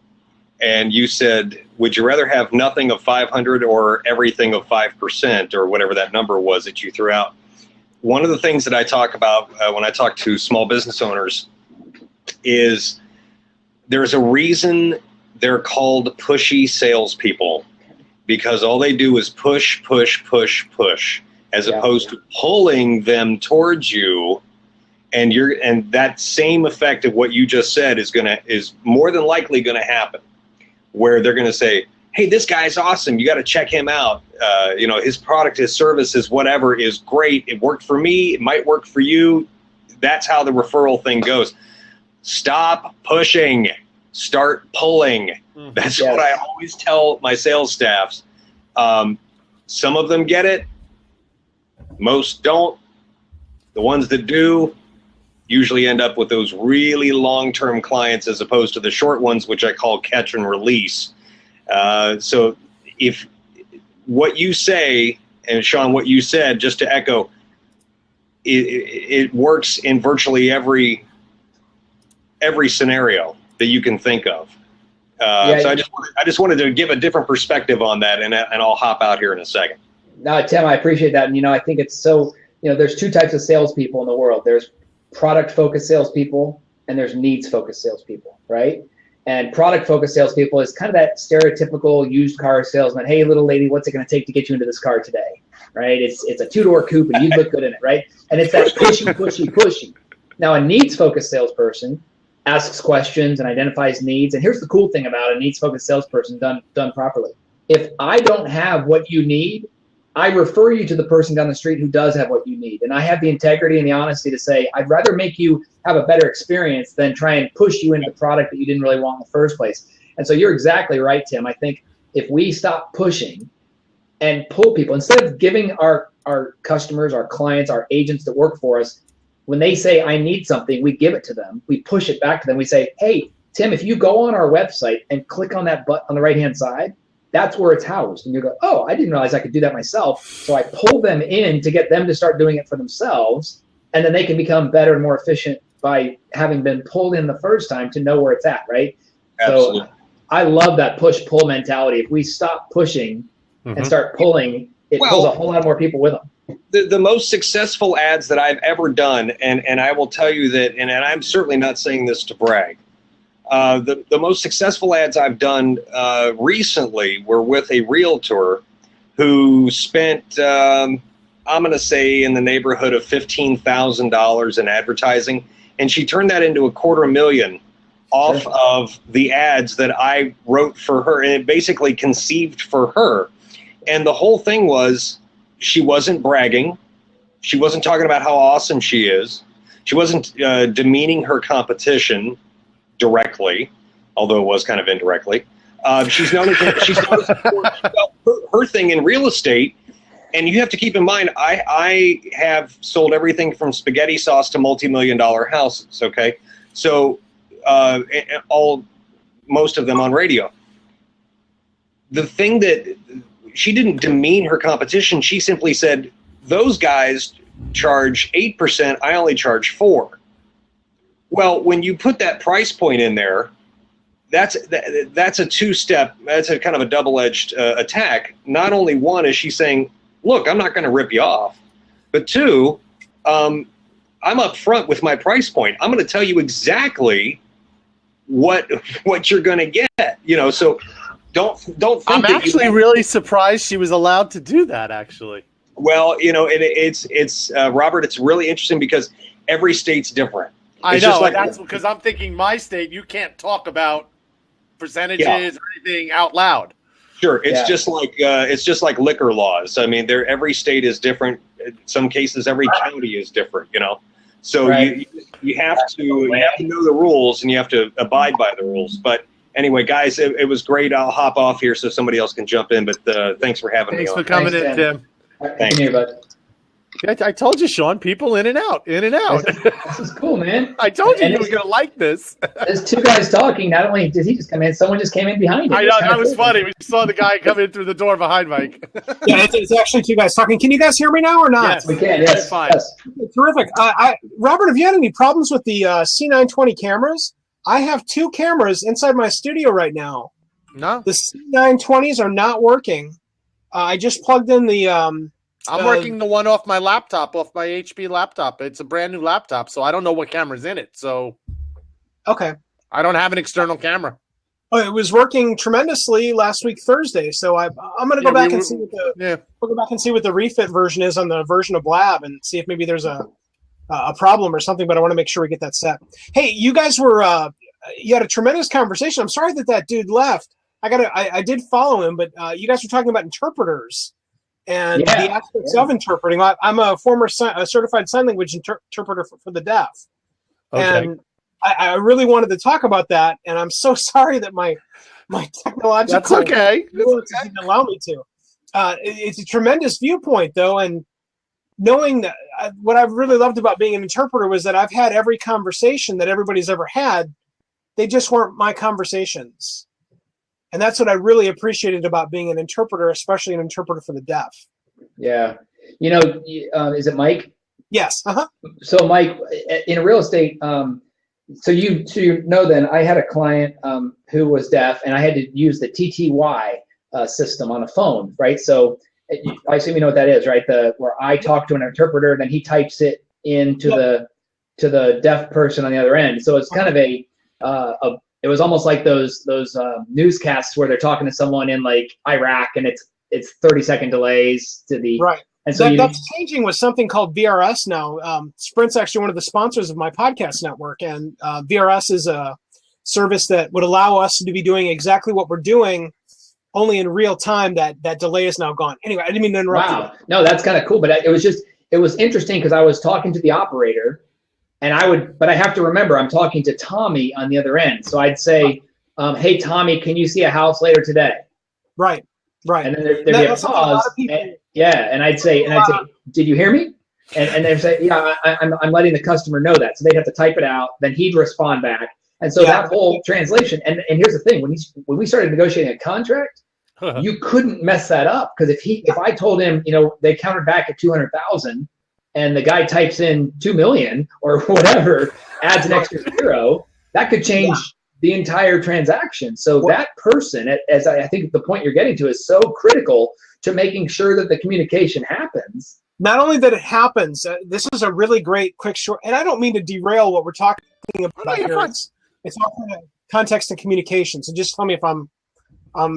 and you said, would you rather have nothing of 500 or everything of 5% or whatever that number was that you threw out? One of the things that I talk about when I talk to small business owners is there's a reason they're called pushy salespeople, because all they do is push, push, push, push, as opposed to pulling them towards you. And that same effect of what you just said is more than likely going to happen, where they're going to say, hey, this guy's awesome. You got to check him out. His product, his service, his whatever is great. It worked for me. It might work for you. That's how the referral thing goes. Stop pushing. Start pulling. That's what I always tell my sales staffs. Some of them get it. Most don't. The ones that do usually end up with those really long-term clients as opposed to the short ones, which I call catch and release. So if what you say, and Sean, what you said, just to echo, it works in virtually every scenario that you can think of. So I just wanted to give a different perspective on that, and I'll hop out here in a second. No, Tim, I appreciate that. And, I think it's so, there's 2 types of salespeople in the world. There's product-focused salespeople, and there's needs-focused salespeople, right? And product-focused salespeople is kind of that stereotypical used car salesman. Hey, little lady, what's it going to take to get you into this car today, right? It's a 2-door coupe, and you look good in it, right? And it's that pushy, pushy, pushy. Now, a needs-focused salesperson asks questions and identifies needs. And here's the cool thing about a needs-focused salesperson done properly. If I don't have what you need, I refer you to the person down the street who does have what you need. And I have the integrity and the honesty to say, I'd rather make you have a better experience than try and push you into the product that you didn't really want in the first place. And so you're exactly right, Tim. I think if we stop pushing and pull people instead of giving our customers, our clients, our agents that work for us. When they say, I need something, we give it to them. We push it back to them. We say, hey, Tim, if you go on our website and click on that button on the right-hand side, that's where it's housed. And you go, oh, I didn't realize I could do that myself. So I pull them in to get them to start doing it for themselves. And then they can become better and more efficient by having been pulled in the first time to know where it's at, right? Absolutely. So I love that push-pull mentality. If we stop pushing and start pulling, it pulls a whole lot more people with them. The most successful ads that I've ever done, and I will tell you that, and I'm certainly not saying this to brag, the most successful ads I've done recently were with a realtor who spent, I'm going to say, in the neighborhood of $15,000 in advertising, and she turned that into $250,000 off of the ads that I wrote for her, and it basically conceived for her. And the whole thing was, she wasn't bragging. She wasn't talking about how awesome she is. She wasn't demeaning her competition directly, although it was kind of indirectly. She's known as her thing in real estate. And you have to keep in mind, I have sold everything from spaghetti sauce to multi-million-dollar houses. Okay, so most of them on radio. The thing that she didn't demean her competition. She simply said, those guys charge 8%. I only charge 4%. Well, when you put that price point in there, that's a two-step, that's a kind of a double-edged attack. Not only one is she saying, look, I'm not going to rip you off, but two, I'm up front with my price point. I'm going to tell you exactly what you're going to get, so don't think I'm actually really surprised she was allowed to do that, actually. Well, it's Robert, it's really interesting because every state's different. I know, that's because I'm thinking my state, you can't talk about percentages or anything out loud. Sure, it's just like liquor laws. I mean, every state is different. In some cases, every county is different. So you have to know the rules and you have to abide by the rules. But anyway, guys, it was great. I'll hop off here so somebody else can jump in. But thanks for having me on. Thanks for coming in, Tim. Thanks. Here, bud. I told you, Sean, people in and out. This is cool, man. I told you were going to like this. There's two guys talking. Not only did he just come in, someone just came in behind him. I know, that was funny. We saw the guy come in through the door behind Mike. Yeah, it's actually two guys talking. Can you guys hear me now or not? Yes, we can. Yes, fine. Yes. Terrific. Robert, have you had any problems with the C920 cameras? I have two cameras inside my studio right now. No. The C920s are not working. I just plugged in the... I'm working the one off my laptop, off my HP laptop. It's a brand new laptop, so I don't know what camera's in it. So, okay, I don't have an external camera. Oh, it was working tremendously last week Thursday. So I'm going to go back and see what we'll go back and see what the refit version is on the version of Blab and see if maybe there's a problem or something. But I want to make sure we get that set. Hey, you guys were you had a tremendous conversation. I'm sorry that dude left. I did follow him, but you guys were talking about interpreters. And the aspects of interpreting. I'm a former certified sign language interpreter for the deaf. Okay. And I really wanted to talk about that, and I'm so sorry that my technological abilities didn't allow me to. It's a tremendous viewpoint, though, and knowing that what I've really loved about being an interpreter was that I've had every conversation that everybody's ever had. They just weren't my conversations. And that's what I really appreciated about being an interpreter, especially an interpreter for the deaf. Yeah. Is it Mike? Yes. Uh-huh. So, Mike, in real estate, so you know then, I had a client who was deaf, and I had to use the TTY system on a phone, right? So I assume you know what that is, right? Where I talk to an interpreter, then he types it into the deaf person on the other end. So it's kind of it was almost like those newscasts where they're talking to someone in like Iraq, and it's 30-second delays to the right. And so that's changing with something called VRS now. Sprint's actually one of the sponsors of my podcast network, and VRS is a service that would allow us to be doing exactly what we're doing, only in real time. That delay is now gone. Anyway, I didn't mean to interrupt. Wow, no, that's kind of cool. But it was interesting because I was talking to the operator. But I have to remember, I'm talking to Tommy on the other end. So I'd say, hey, Tommy, can you see a house later today? Right. Right. And then there'd be a pause. And I'd say, did you hear me? And they'd say, yeah, I'm letting the customer know that. So they'd have to type it out. Then he'd respond back. And so that whole translation. And here's the thing: when we started negotiating a contract, you couldn't mess that up, because if I told him, they countered back at 200,000, and the guy types in 2 million or whatever, adds an extra zero, that could change the entire transaction. So that person, as I think the point you're getting to, is so critical to making sure that the communication happens. Not only that it happens, this is a really great quick short, and I don't mean to derail what we're talking about here. It's all kind of context and communication. So just tell me if I'm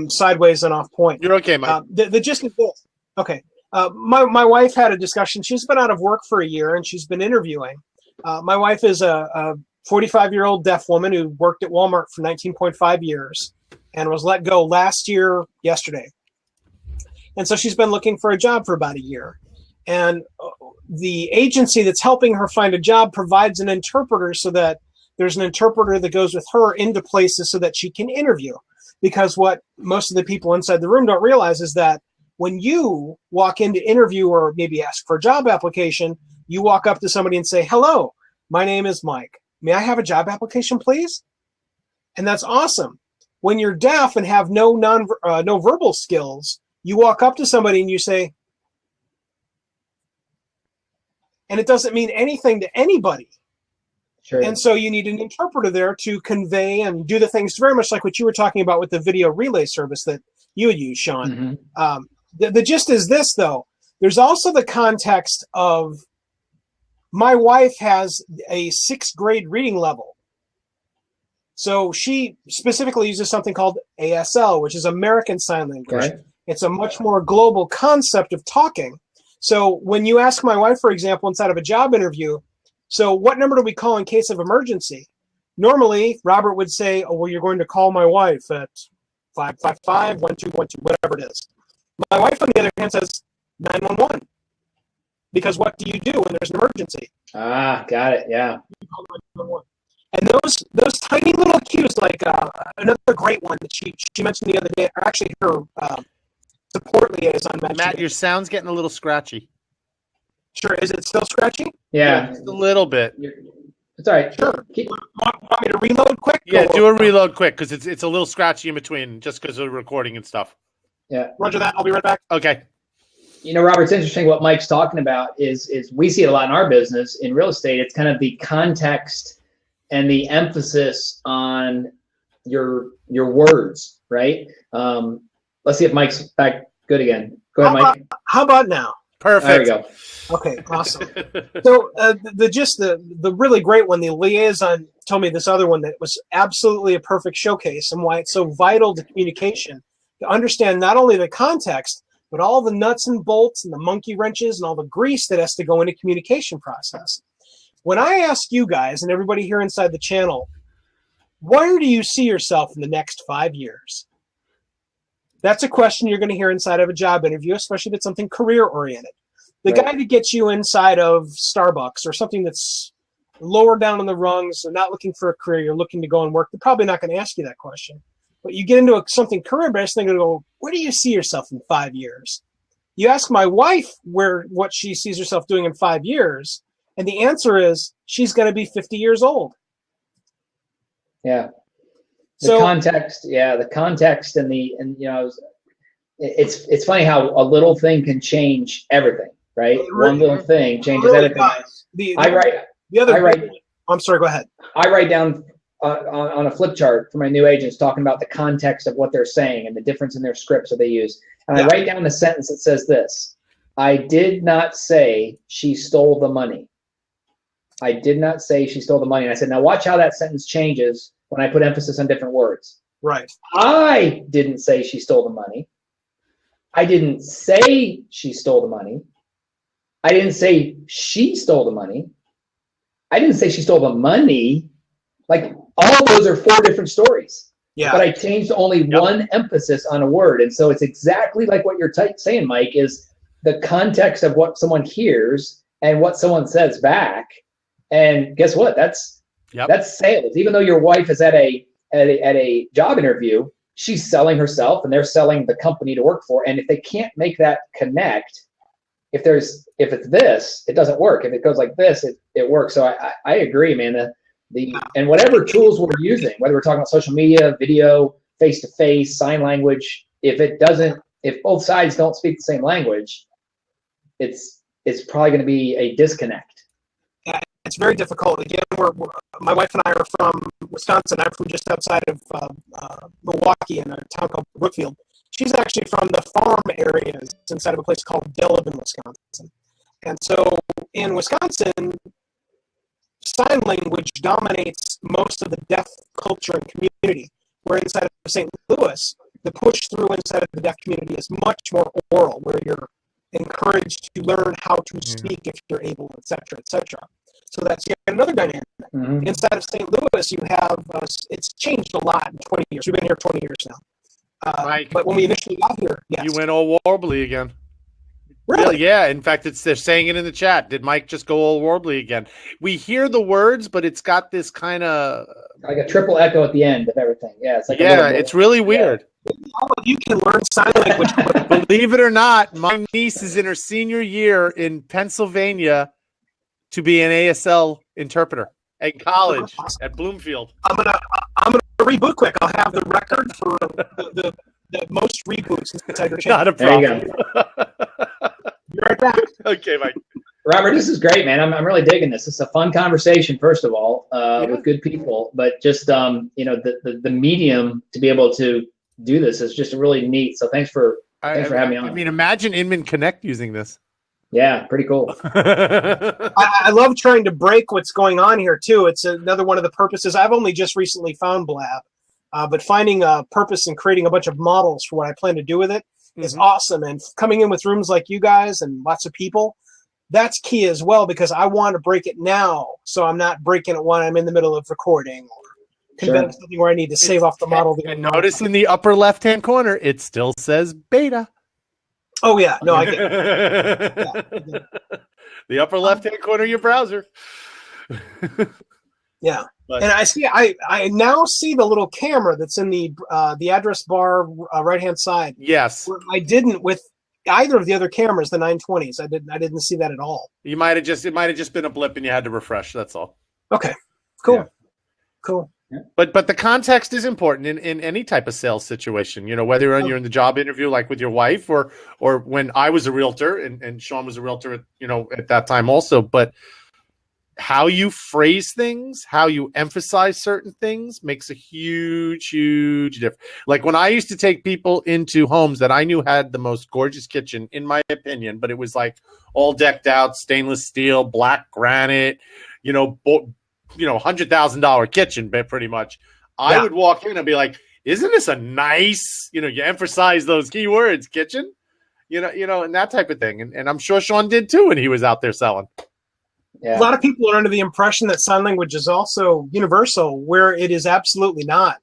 sideways and off point. You're okay, Mike. The gist of this. Okay. My wife had a discussion. She's been out of work for a year, and she's been interviewing. My wife is a 45-year-old deaf woman who worked at Walmart for 19.5 years and was let go yesterday. And so she's been looking for a job for about a year. And the agency that's helping her find a job provides an interpreter, so that there's an interpreter that goes with her into places so that she can interview. Because what most of the people inside the room don't realize is that when you walk in to interview or maybe ask for a job application, you walk up to somebody and say, hello, my name is Mike. May I have a job application, please? And that's awesome. When you're deaf and have no verbal skills, you walk up to somebody and you say, and it doesn't mean anything to anybody. Sure. And so you need an interpreter there to convey and do the things very much like what you were talking about with the video relay service that you would use, Sean. Mm-hmm. The gist is this, though. There's also the context of my wife has a 6th grade reading level. So she specifically uses something called ASL, which is American Sign Language. Okay. It's a much more global concept of talking. So when you ask my wife, for example, inside of a job interview, so what number do we call in case of emergency? Normally, Robert would say, oh, well, you're going to call my wife at 555-1212, whatever it is. My wife, on the other hand, says 911. Because what do you do when there's an emergency? Ah, got it. Yeah. And those tiny little cues, like another great one that she mentioned the other day, or actually her support liaison mentioned. Matt, your sound's getting a little scratchy. Sure. Is it still scratchy? Yeah. Just a little bit. It's all right. Sure. Want me to reload quick? Yeah, do a reload quick, because it's a little scratchy in between, just because of the recording and stuff. Yeah. Roger that. I'll be right back. Okay. Robert, it's interesting what Mike's talking about is we see it a lot in our business in real estate. It's kind of the context and the emphasis on your words, right? Let's see if Mike's back good again. Go ahead, Mike. How about now? Perfect. There we go. Okay, awesome. So the really great one, the liaison told me this other one that was absolutely a perfect showcase, and why it's so vital to communication, to understand not only the context, but all the nuts and bolts and the monkey wrenches and all the grease that has to go into communication process. When I ask you guys and everybody here inside the channel, where do you see yourself in the next 5 years? That's a question you're going to hear inside of a job interview, especially if it's something career-oriented. The guy that gets you inside of Starbucks or something that's lower down on the rungs, or not looking for a career, you're looking to go and work, they're probably not going to ask you that question. But you get into something career-based, they're going to go, where do you see yourself in 5 years? You ask my wife what she sees herself doing in 5 years, and the answer is she's going to be 50 years old. Yeah. The context and it's funny how a little thing can change everything, right? One little thing changes everything. I'm sorry, go ahead. I write down on a flip chart for my new agents talking about the context of what they're saying and the difference in their scripts that they use. And I write down the sentence that says this: I did not say she stole the money. I did not say she stole the money. And I said, now watch how that sentence changes when I put emphasis on different words. Right. I didn't say she stole the money. I didn't say she stole the money. I didn't say she stole the money. I didn't say she stole the money. Like, all those are 4 different stories. Yeah. But I changed only one emphasis on a word. And so it's exactly like what you're saying, Mike, is the context of what someone hears and what someone says back. And guess what? That's sales. Even though your wife is at a job interview, she's selling herself and they're selling the company to work for. And if they can't make that connect, if it's this, it doesn't work. If it goes like this, it works. So I agree, man. And whatever tools we're using, whether we're talking about social media, video, face-to-face, sign language, if both sides don't speak the same language, it's probably going to be a disconnect. Yeah, it's very difficult. Again, my wife and I are from Wisconsin. I'm from just outside of Milwaukee in a town called Brookfield. She's actually from the farm areas inside of a place called Delavan, Wisconsin. And so in Wisconsin, sign language dominates most of the deaf culture and community, where inside of St. Louis, the push through inside of the deaf community is much more oral, where you're encouraged to learn how to speak if you're able, et cetera, et cetera. So that's yet another dynamic. Mm-hmm. Inside of St. Louis, you have, it's changed a lot in 20 years. We've been here 20 years now. Mike, but when we initially got here, yes. You went all warbly again. Really? Yeah. In fact, they're saying it in the chat. Did Mike just go all warbly again? We hear the words, but it's got this kind of like a triple echo at the end of everything. Yeah, it's like it's really weird. You can learn sign language. Believe it or not, my niece is in her senior year in Pennsylvania to be an ASL interpreter at college at Bloomfield. I'm gonna reboot quick. I'll have the record for the most reboots inside your channel. Not a problem. There you go. Be right back. Okay, Mike. Robert, this is great, man. I'm really digging this. It's a fun conversation, first of all, with good people. But just the medium to be able to do this is just really neat. So thanks for having me on. I mean, imagine Inman Connect using this. Yeah, pretty cool. I love trying to break what's going on here too. It's another one of the purposes. I've only just recently found Blab, but finding a purpose and creating a bunch of models for what I plan to do with it is awesome. And coming in with rooms like you guys and lots of people, that's key as well, because I want to break it now, so I'm not breaking it when I'm in the middle of recording or conventing something where I need to save off the model. And notice in the upper left-hand corner, it still says beta. Oh yeah, no, I get it. The upper left-hand corner of your browser. Yeah, and I now see the little camera that's in the address bar right-hand side. Yes, I didn't with either of the other cameras, the 920s. I didn't see that at all. It might have just been a blip, and you had to refresh. That's all. Okay, cool, yeah. Cool. But the context is important in any type of sales situation. You know, whether you're in the job interview, like with your wife, or when I was a realtor and Sean was a realtor, at that time also. But how you phrase things, how you emphasize certain things makes a huge, huge difference. Like when I used to take people into homes that I knew had the most gorgeous kitchen, in my opinion, but it was like all decked out, stainless steel, black granite, $100,000 kitchen, pretty much. I would walk in and be like, "Isn't this a nice?" You emphasize those key words, kitchen, and that type of thing. And I'm sure Sean did too when he was out there selling. Yeah. A lot of people are under the impression that sign language is also universal, where it is absolutely not.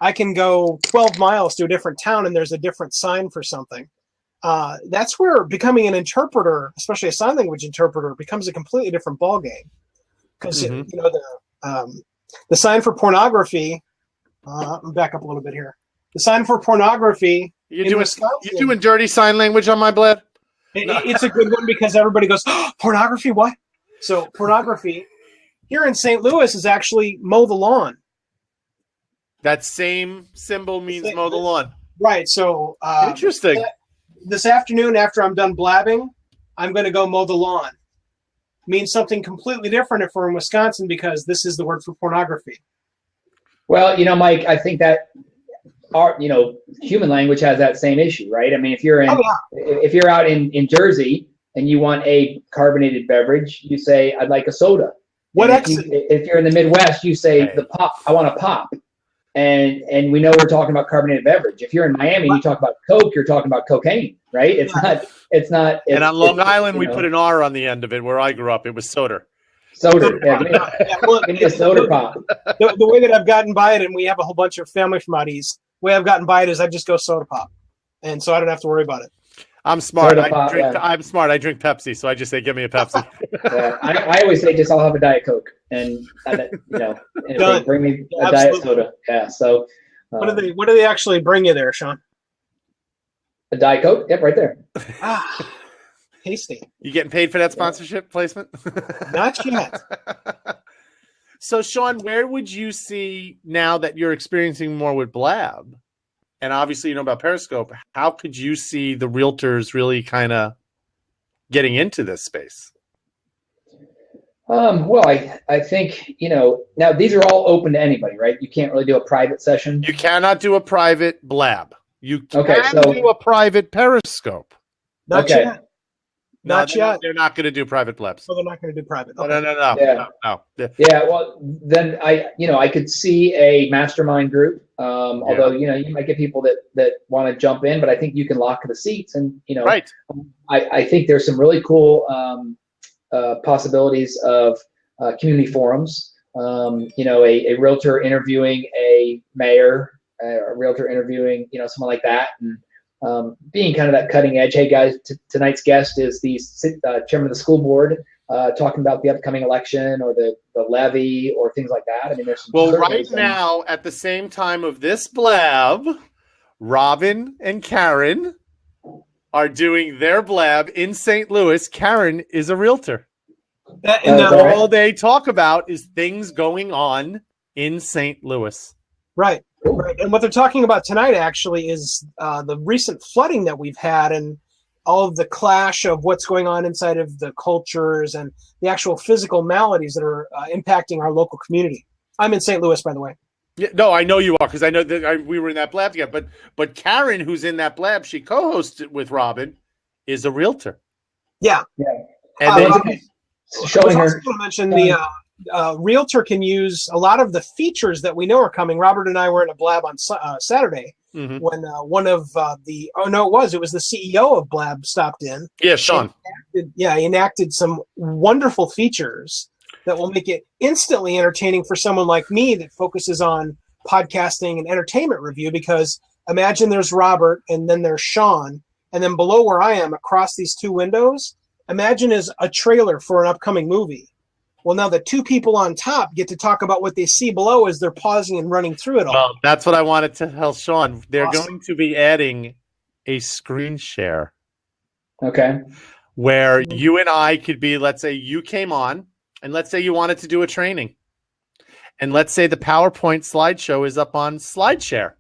I can go 12 miles to a different town and there's a different sign for something. That's where becoming an interpreter, especially a sign language interpreter, becomes a completely different ballgame. Because the sign for pornography. Back up a little bit here. The sign for pornography. You doing dirty sign language on my blad? It's a good one because everybody goes, oh, pornography. What? So pornography here in St. Louis is actually mow the lawn. That same symbol means mow the lawn. Right. So interesting. This afternoon, after I'm done blabbing, I'm going to go mow the lawn. Means something completely different if we're in Wisconsin, because this is the word for pornography. Well, Mike, I think that human language has that same issue, right? I mean, if you're if you're out in Jersey and you want a carbonated beverage, you say, "I'd like a soda." If you're in the Midwest, you say the pop. I want a pop. And we know we're talking about carbonated beverage. If you're in Miami, you talk about Coke, you're talking about cocaine, right? It's not. And on Long Island, we put an R on the end of it. Where I grew up, it was soda. Soda. Yeah, give me a soda pop. The way that I've gotten by it, and we have a whole bunch of family from out east, the way I've gotten by it is I just go soda pop. And so I don't have to worry about it. I'm smart. I'm smart. I drink Pepsi, so I just say, "Give me a Pepsi." I always say, "Just I'll have a Diet Coke," and bring me a diet soda. Yeah. So, What do they actually bring you there, Sean? A Diet Coke? Yep, right there. Tasty. You getting paid for that sponsorship placement? Not yet. So, Sean, where would you see, now that you're experiencing more with Blab, and obviously you know about Periscope, how could you see the realtors really kind of getting into this space? Well, I think, now these are all open to anybody, right? You can't really do a private session. You cannot do a private Blab. You can so do a private Periscope. Not yet. Not yet. They're not going to do private Blabs. So they're not going to do private. Okay. No. Yeah, well, then I could see a mastermind group. Although, you might get people that want to jump in, but I think you can lock the seats. And, right. I think there's some really cool possibilities of community forums. A realtor interviewing a mayor, a realtor interviewing, someone like that. And being kind of that cutting edge. Hey guys, tonight's guest is the chairman of the school board, talking about the upcoming election or the levy or things like that. I mean, there's right now at the same time of this Blab, Robin and Karen are doing their Blab in St. Louis. Karen is a realtor. And all they talk about is things going on in St. Louis. Right. Right. And what they're talking about tonight actually is the recent flooding that we've had and all of the clash of what's going on inside of the cultures and the actual physical maladies that are impacting our local community. I'm in St. Louis, by the way. Yeah, no, I know you are because I know that we were in that Blab together. But Karen, who's in that Blab, she co-hosted with Robin, is a realtor. Yeah. And showing her. I was also going to mention the realtor can use a lot of the features that we know are coming. Robert and I were in a Blab on Saturday when one of it was the CEO of Blab stopped in. Yeah, Sean. He enacted some wonderful features that will make it instantly entertaining for someone like me that focuses on podcasting and entertainment review, because imagine there's Robert and then there's Sean, and then below where I am across these two windows, imagine is a trailer for an upcoming movie. Well, now the two people on top get to talk about what they see below as they're pausing and running through it all. Well, that's what I wanted to tell Sean. They're going to be adding a screen share. Okay. Where you and I could be, let's say you came on, and let's say you wanted to do a training. And let's say the PowerPoint slideshow is up on SlideShare.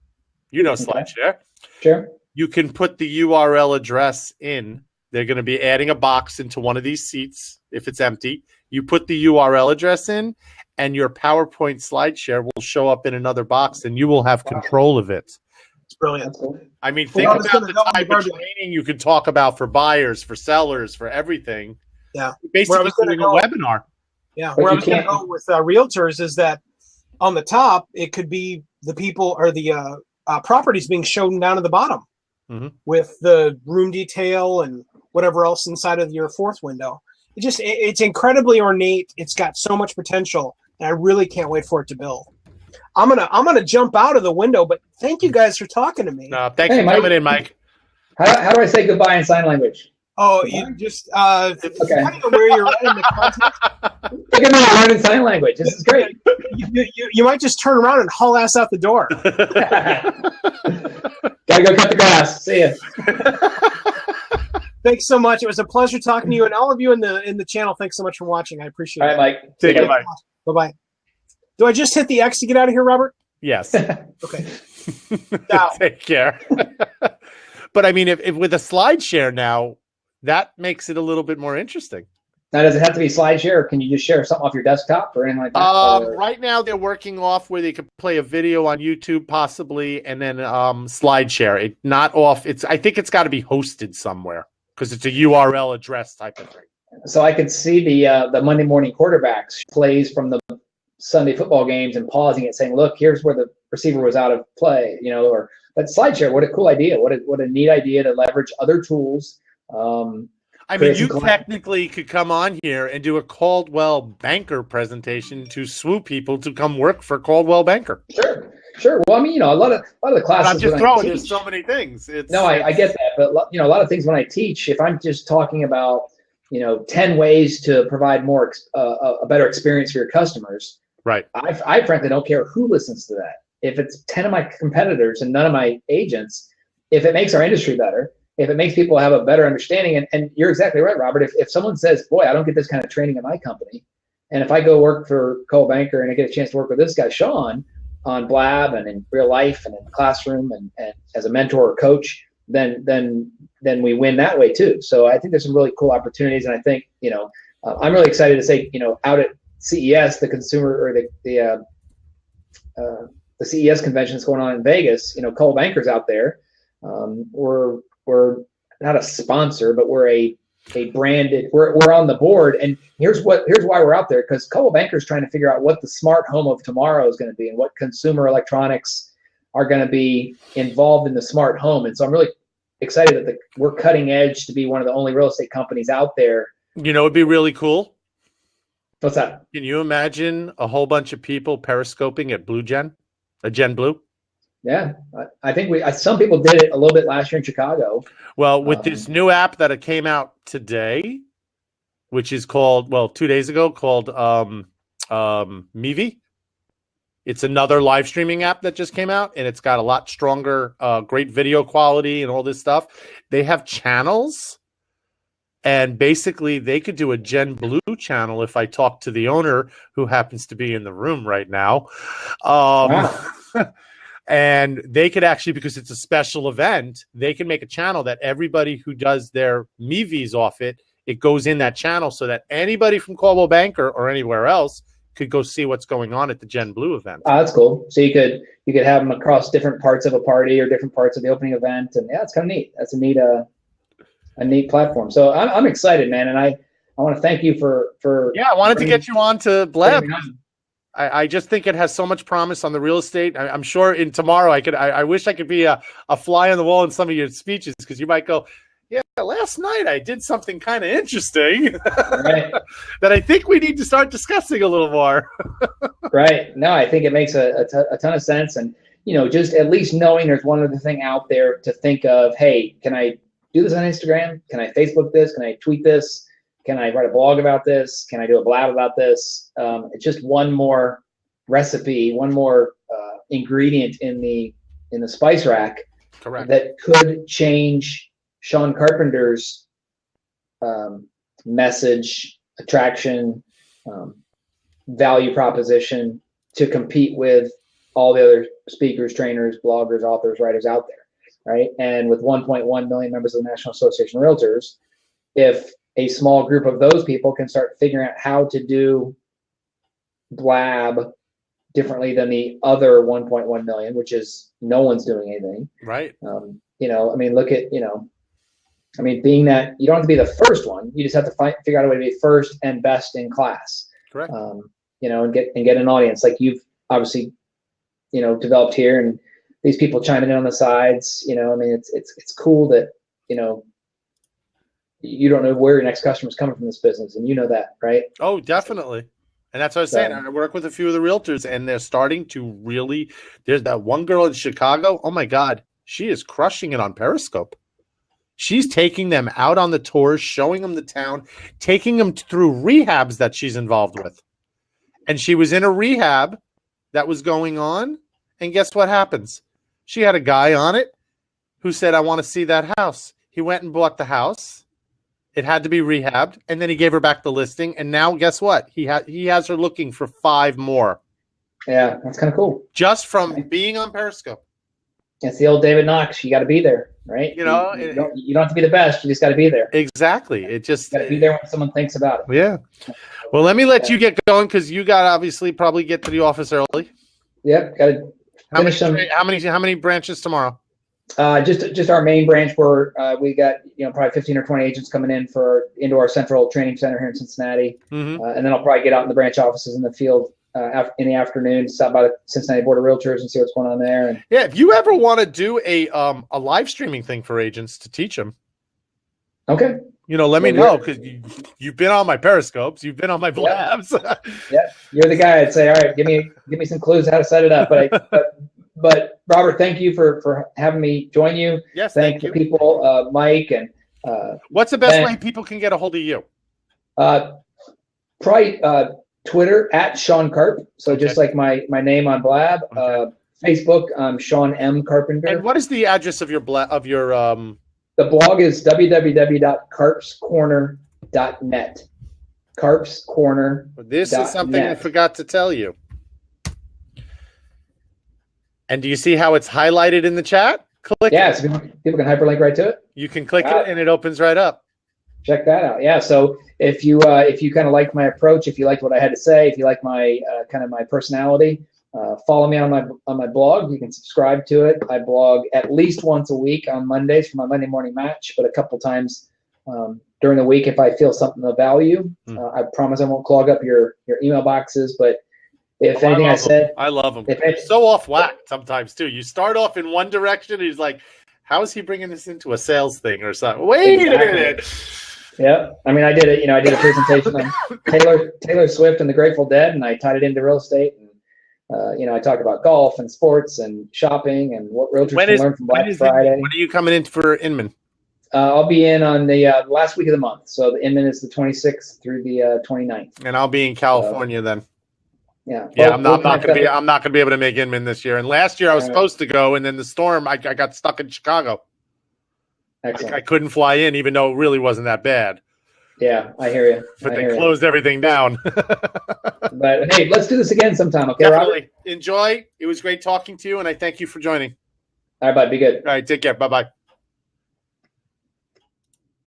You know SlideShare. Sure. You can put the URL address in. They're going to be adding a box into one of these seats if it's empty. You put the URL address in, and your PowerPoint SlideShare will show up in another box, and you will have control of it. It's brilliant. I mean, think about the type of training you can talk about for buyers, for sellers, for everything. Yeah. Basically doing a webinar. Yeah. Where I was going to go with realtors is that on the top, it could be the people or the properties being shown down at the bottom with the room detail and whatever else inside of your fourth window. It's incredibly ornate. It's got so much potential, and I really can't wait for it to build. I'm gonna jump out of the window, but thank you guys for talking to me. Thanks for coming in, Mike. How do I say goodbye in sign language? Oh, you just depending on where you're at in the context. Look at me learning sign language. This is great. You might just turn around and haul ass out the door. Gotta go cut the grass. See ya. Thanks so much. It was a pleasure talking to you, and all of you in the channel. Thanks so much for watching. I appreciate it. All right, Mike. Take care, Mike. Bye-bye. Do I just hit the X to get out of here, Robert? Yes. Okay. Take care. But I mean, if with a SlideShare now, that makes it a little bit more interesting. Now, does it have to be SlideShare, or can you just share something off your desktop or anything like that? Right now, they're working off where they could play a video on YouTube, possibly, and then SlideShare. I think it's got to be hosted somewhere because it's a URL address type of thing. So I could see the Monday morning quarterbacks plays from the Sunday football games and pausing it, saying, "Look, here's where the receiver was out of play," But SlideShare, what a cool idea! What a neat idea to leverage other tools. I mean, you technically could come on here and do a Coldwell Banker presentation to swoop people to come work for Coldwell Banker. Sure. Well, I mean, a lot of the classes. But I'm just throwing. There's so many things. I get that, but a lot of things when I teach, if I'm just talking about 10 ways to provide more a better experience for your customers, right? I frankly don't care who listens to that. if it's 10 of my competitors and none of my agents, if it makes our industry better, if it makes people have a better understanding, and you're exactly right, Robert, if someone says, boy, I don't get this kind of training in my company, and if I go work for Coldwell Banker and I get a chance to work with this guy, Sean, on Blab and in real life and in the classroom and as a mentor or coach, then we win that way too. So I think there's some really cool opportunities, and I think, I'm really excited to say, out at CES, the consumer or the CES convention that's going on in Vegas, Coldwell Banker's out there. We're not a sponsor, but we're a branded. We're on the board, and here's why we're out there, because Coldwell Banker is trying to figure out what the smart home of tomorrow is going to be, and what consumer electronics are going to be involved in the smart home. And so I'm really excited that we're cutting edge to be one of the only real estate companies out there. It'd be really cool. What's that? Can you imagine a whole bunch of people periscoping at Gen Blue? Yeah, I think some people did it a little bit last year in Chicago. Well, with this new app that it came out today, which is called, 2 days ago, called Mevi. It's another live streaming app that just came out, and it's got a lot stronger, great video quality and all this stuff. They have channels, and basically they could do a Gen Blue channel if I talk to the owner, who happens to be in the room right now. Wow. And they could actually, because it's a special event, they can make a channel that everybody who does their Mevis off it goes in that channel, so that anybody from Coldwell Banker or anywhere else could go see what's going on at the Gen Blue event. Oh, that's cool. So you could have them across different parts of a party or different parts of the opening event, and yeah, it's kind of neat. That's a neat platform. So I'm excited, man, and I want to thank you for. Yeah, I wanted to get you on to Blab. I just think it has so much promise on the real estate. I'm sure in tomorrow I wish I could be a fly on the wall in some of your speeches, because you might go, yeah, last night I did something kind of interesting right. that I think we need to start discussing a little more. Right. No, I think it makes a ton of sense. And, just at least knowing there's one other thing out there to think of, hey, can I do this on Instagram? Can I Facebook this? Can I tweet this? Can I write a blog about this? Can I do a blab about this? It's just one more recipe, one more ingredient in the spice rack. Correct. That could change Sean Carpenter's message, attraction, value proposition to compete with all the other speakers, trainers, bloggers, authors, writers out there, right? And with 1.1 million members of the National Association of Realtors, if a small group of those people can start figuring out how to do blab differently than the other 1.1 million, which is no one's doing anything. Right. Look at, being that you don't have to be the first one, you just have to figure out a way to be first and best in class. Correct. And get an audience like you've obviously, developed here, and these people chiming in on the sides, it's cool that, you don't know where your next customer is coming from this business, and you know that, right? Oh, definitely. And that's what I was saying. I work with a few of the realtors, and they're starting to really. There's that one girl in Chicago. Oh my God, she is crushing it on Periscope. She's taking them out on the tours, showing them the town, taking them through rehabs that she's involved with. And she was in a rehab that was going on, and guess what happens? She had a guy on it who said, "I want to see that house." He went and bought the house. It had to be rehabbed, and then he gave her back the listing. And now, guess what? He has her looking for 5 more. Yeah, that's kind of cool. Just from being on Periscope. It's the old David Knox. You got to be there, right? You don't have to be the best. You just got to be there. Exactly. It just got to be there when someone thinks about it. Yeah. Well, let me let you get going, because you got to obviously probably get to the office early. Yep. Got to finish some. How many branches tomorrow? Just our main branch, where we got probably 15 or 20 agents coming into our central training center here in Cincinnati, and then I'll probably get out in the branch offices in the field in the afternoon, stop by the Cincinnati Board of Realtors and see what's going on there. And yeah, if you ever want to do a live streaming thing for agents to teach them, okay, let me know, because you've been on my Periscopes, you've been on my blabs. Yeah, you're the guy. I'd say, all right, give me some clues how to set it up, But Robert, thank you for having me join you. Yes, thank you, people, Mike and. What's the best way people can get a hold of you? Probably Twitter @Sean Carp. So just like my name on Blab. Okay. Facebook, Sean M. Carpenter. And what is the address of your The blog is www.carpscorner.net. Carp's Corner. This is something I forgot to tell you. And do you see how it's highlighted in the chat? Click it. So people can hyperlink right to it. You can click it and it opens right up. Check that out. Yeah. So if you kind of like my approach, if you liked what I had to say, if you like my kind of my personality, follow me on my blog. You can subscribe to it. I blog at least once a week on Mondays for my Monday morning match, but a couple times during the week if I feel something of value. I promise I won't clog up your email boxes, but if anything I said, I love them. So off whack sometimes too. You start off in one direction, and he's like, "How is he bringing this into a sales thing or something?" Wait a minute. Yeah, I mean, I did it. I did a presentation on Taylor Swift and the Grateful Dead, and I tied it into real estate. And I talked about golf and sports and shopping and what realtors can learn from Black Friday. When are you coming in for Inman? I'll be in on the last week of the month. So the Inman is the 26th through the 29th. And I'll be in California then. Yeah. I'm not going to be able to make Inman this year. And last year I was supposed to go, and then the storm, I got stuck in Chicago. I couldn't fly in, even though it really wasn't that bad. Yeah, I hear you. But they closed everything down. But hey, let's do this again sometime, okay, Definitely. Robert? Enjoy. It was great talking to you, and I thank you for joining. All right, bud. Be good. All right, take care. Bye-bye.